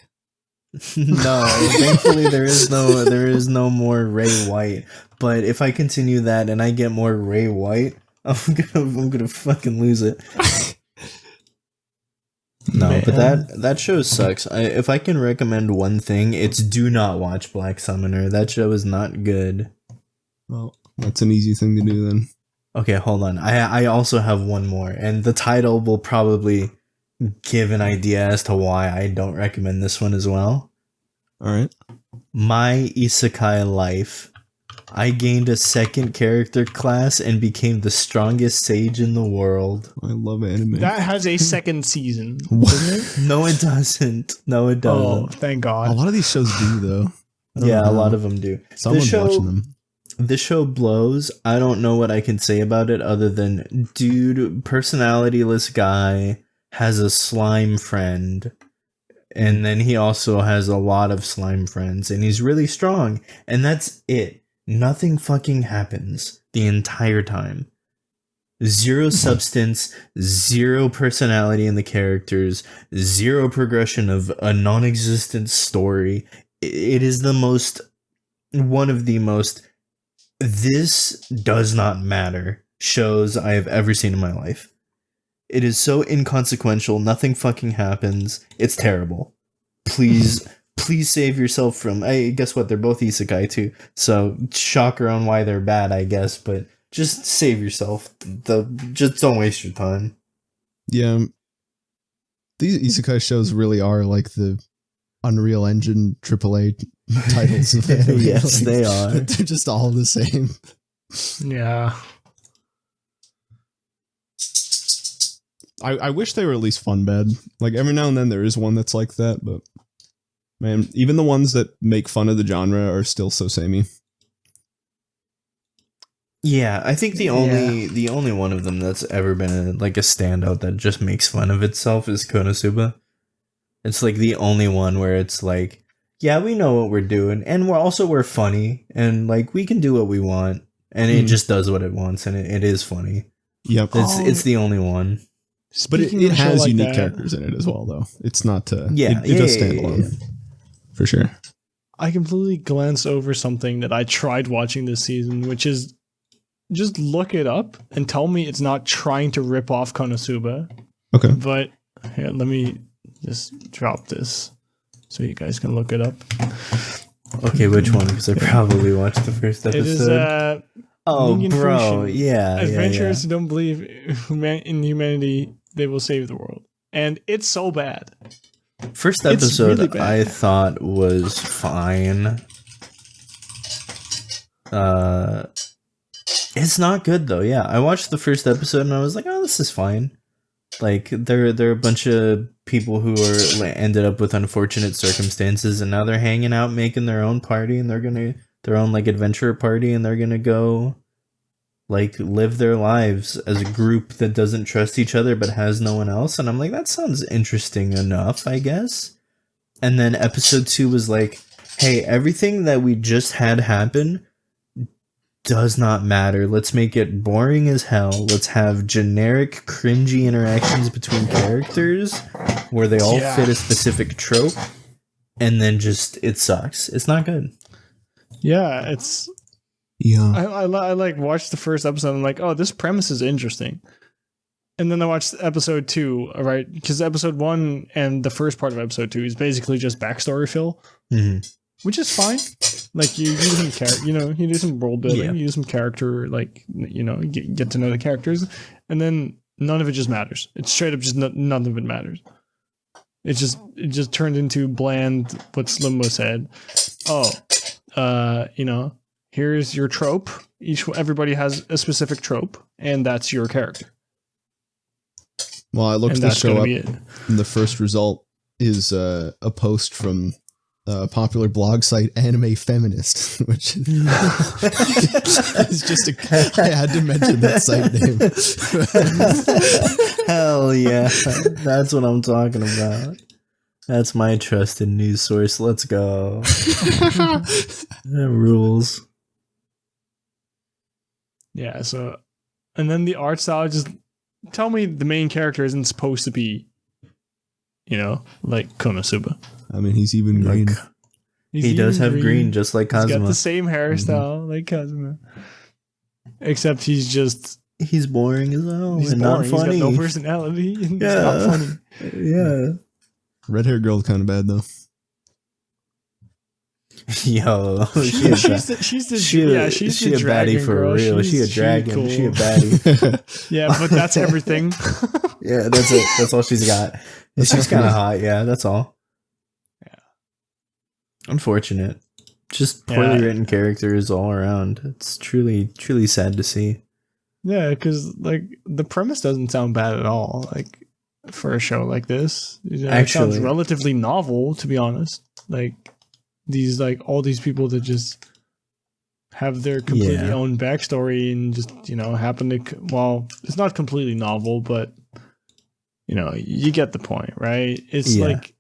No, thankfully there is no more Ray White. But if I continue that and I get more Ray White, I'm gonna fucking lose it. No, Man. but that show sucks. If I can recommend one thing, it's do not watch Black Summoner. That show is not good. Well, that's an easy thing to do then. Okay, hold on. I also have one more, and the title will probably give an idea as to why I don't recommend this one as well. All right. My Isekai Life. I gained a 2nd character class and became the strongest sage in the world. I love anime. That has a 2nd season. No, it doesn't. No, it doesn't. Oh, thank God. A lot of these shows do, though. Yeah, a lot of them do. Someone's watching them. This show blows. I don't know what I can say about it other than, dude, personalityless guy has a slime friend. And then he also has a lot of slime friends. And he's really strong. And that's it. Nothing fucking happens the entire time. 0 substance, 0 personality in the characters, 0 progression of a non-existent story. It is one of the most this does not matter shows I have ever seen in my life. It is so inconsequential, nothing fucking happens. It's terrible. Please save yourself from... guess what? They're both isekai too. So, shocker on why they're bad, I guess. But just save yourself. Just don't waste your time. Yeah. These isekai shows really are like the Unreal Engine AAA titles of anime. Yes, they are. They're just all the same. Yeah. I wish they were at least fun bad. Like, every now and then there is one that's like that, but... Man, even the ones that make fun of the genre are still so samey. Yeah, I think the only one of them that's ever been a standout that just makes fun of itself is Konosuba. It's like the only one where it's like, yeah, we know what we're doing, and we're funny, and like we can do what we want, and it just does what it wants, and it is funny. Yep, it's the only one. But it has unique characters in it as well, though. It's not it does stand alone. For sure. I completely glanced over something that I tried watching this season, which is just look it up and tell me it's not trying to rip off Konosuba. Okay. But here, let me just drop this so you guys can look it up. Okay, which one? Because I probably watched the first episode. It is oh, bro, yeah. Adventurers who don't believe in humanity, they will save the world. And it's so bad. First episode really I thought was fine. It's not good though. Yeah, I watched the first episode and I was like, "Oh, this is fine." Like they're a bunch of people who are ended up with unfortunate circumstances, and now they're hanging out, making their own party, and their own like adventure party, and they're gonna go like live their lives as a group that doesn't trust each other but has no one else. And I'm like, that sounds interesting enough, I guess. And then episode 2 was like, hey, everything that we just had happen does not matter. Let's make it boring as hell. Let's have generic, cringy interactions between characters where they all fit a specific trope. And then just, it sucks. It's not good. Yeah, it's... Yeah, I like watched the first episode and I'm like, oh, this premise is interesting. And then I watched episode 2, right? Because episode 1 and the first part of episode 2 is basically just backstory fill, which is fine. Like you do some you do some world building, you do some character, like get to know the characters, and then none of it just matters. It's straight up just none of it matters. It just turned into bland. What SLIMBO said. Oh, here's your trope. Everybody has a specific trope, and that's your character. Well, I looked the show up, and the first result is a post from a popular blog site, Anime Feminist, which is just I had to mention that site name. Hell yeah, that's what I'm talking about. That's my trusted news source. Let's go. That rules. Yeah. So, and then the art style, just tell me the main character isn't supposed to be, like Konosuba. I mean, he's even green. Like, he does have green, just like Kazuma. He's got the same hairstyle like Kazuma, except he's boring as hell. He's and boring. not funny. He's got no personality. And It's not funny. Yeah. Red hair girl kind of bad though. Yo, she's the baddie for girl. real. She a dragon. Cool. She a baddie. Yeah, but that's everything. Yeah, that's it. That's all she's got. She's kind of hot. Yeah, that's all. Yeah. Unfortunate. Just poorly written characters all around. It's truly, truly sad to see. Yeah, because like the premise doesn't sound bad at all. Like for a show like this, it sounds relatively novel, to be honest. Like all these people that just have their completely own backstory and just happen to. Well, it's not completely novel, but you get the point, right? It's like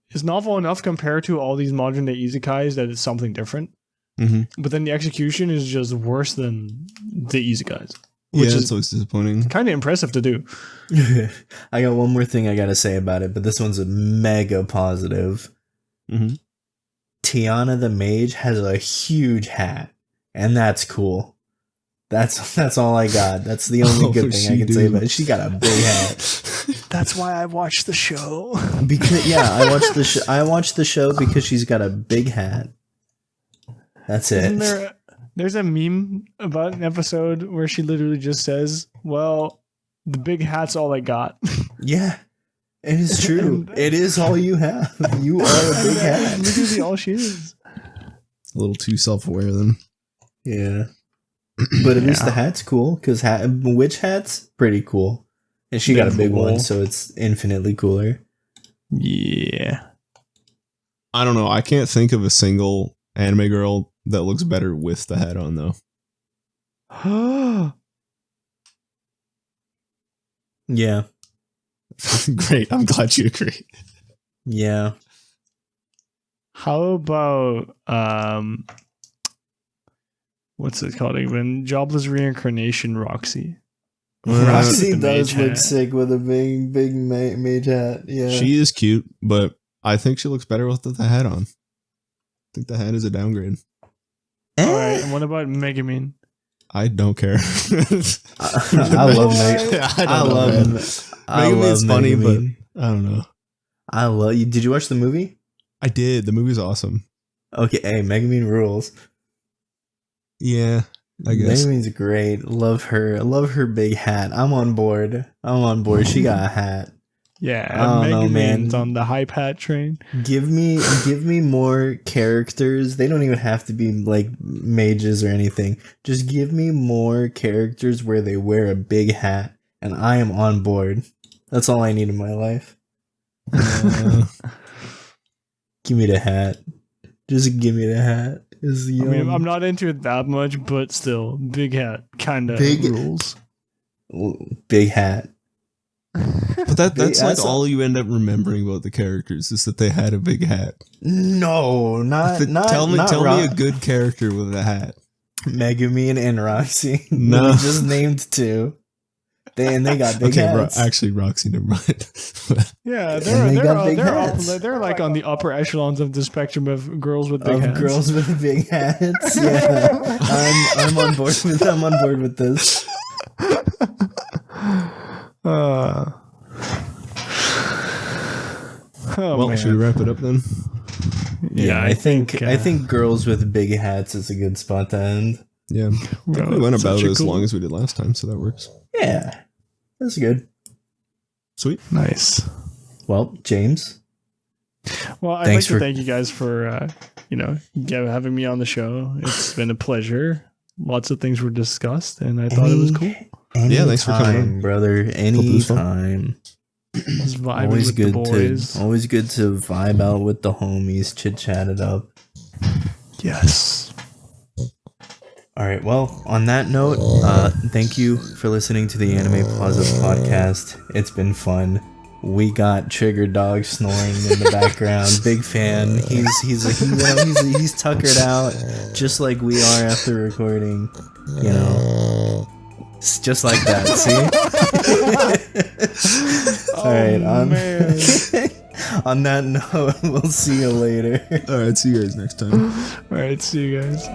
it's novel enough compared to all these modern day isekais that it's something different. Mm-hmm. But then the execution is just worse than the isekais. Which is always disappointing. Kind of impressive to do. I got one more thing I got to say about it, but this one's a mega positive. Mm-hmm. Tiana the mage has a huge hat, and that's cool. That's all I got. That's the only good thing I can say about it. She got a big hat. That's why I watched the show. Because I watched the show because she's got a big hat. That's it. There's a meme about an episode where she literally just says, "Well, the big hat's all I got." Yeah, it is true. It is all you have. You are a big hat. Literally all she is. A little too self-aware then. Yeah. But at least the hat's cool, because witch hat's pretty cool. And she got a big one, so it's infinitely cooler. Yeah. I don't know. I can't think of a single anime girl that looks better with the hat on, though. Yeah. Great. I'm glad you agree. Yeah. How about what's it called even? Jobless Reincarnation Roxy. Roxy does look sick with a big mage hat. Yeah. She is cute, but I think she looks better with the hat on. I think the hat is a downgrade. Alright, and what about Megumin? I don't care. I love Megumin. I love him. Megumin's funny, but I don't know. I love you. Did you watch the movie? I did. The movie's awesome. Okay, hey, Megumin rules. Yeah, I guess. Megumin's great. Love her. Love her big hat. I'm on board. She got a hat. Yeah, Megumin's on the hype hat train. Give me more characters. They don't even have to be like mages or anything. Just give me more characters where they wear a big hat, and I am on board. That's all I need in my life. Give me the hat. Just give me the hat. I mean, I'm not into it that much, but still, big hat kind of rules. Big hat. But that's like all you end up remembering about the characters is that they had a big hat. No, tell me a good character with a hat. Megumin and Roxy. No, we just named two. They got big hats. Actually, Roxy, never mind. Yeah, they're like on the upper echelons of the spectrum of girls with big hats. Girls with big hats. Yeah, I'm on board with. I'm on board with this. Should we wrap it up then? Yeah, I think girls with big hats is a good spot to end. Yeah, we went about as long as we did last time, so that works. Yeah, that's good. Sweet, nice. Well, James. Well, I'd like to thank you guys for having me on the show. It's been a pleasure. Lots of things were discussed, and I thought it was cool. Yeah, thanks for coming on, brother. Anytime. Always good to vibe out with the homies, chit chat it up. Yes. All right. Well, on that note, thank you for listening to the Anime Plaza podcast. It's been fun. We got Trigger Dog snoring in the background. Big fan. He's tuckered out, just like we are after recording. Just like that, see? Alright, on that note, we'll see you later. All right, see you guys next time. All right, see you guys.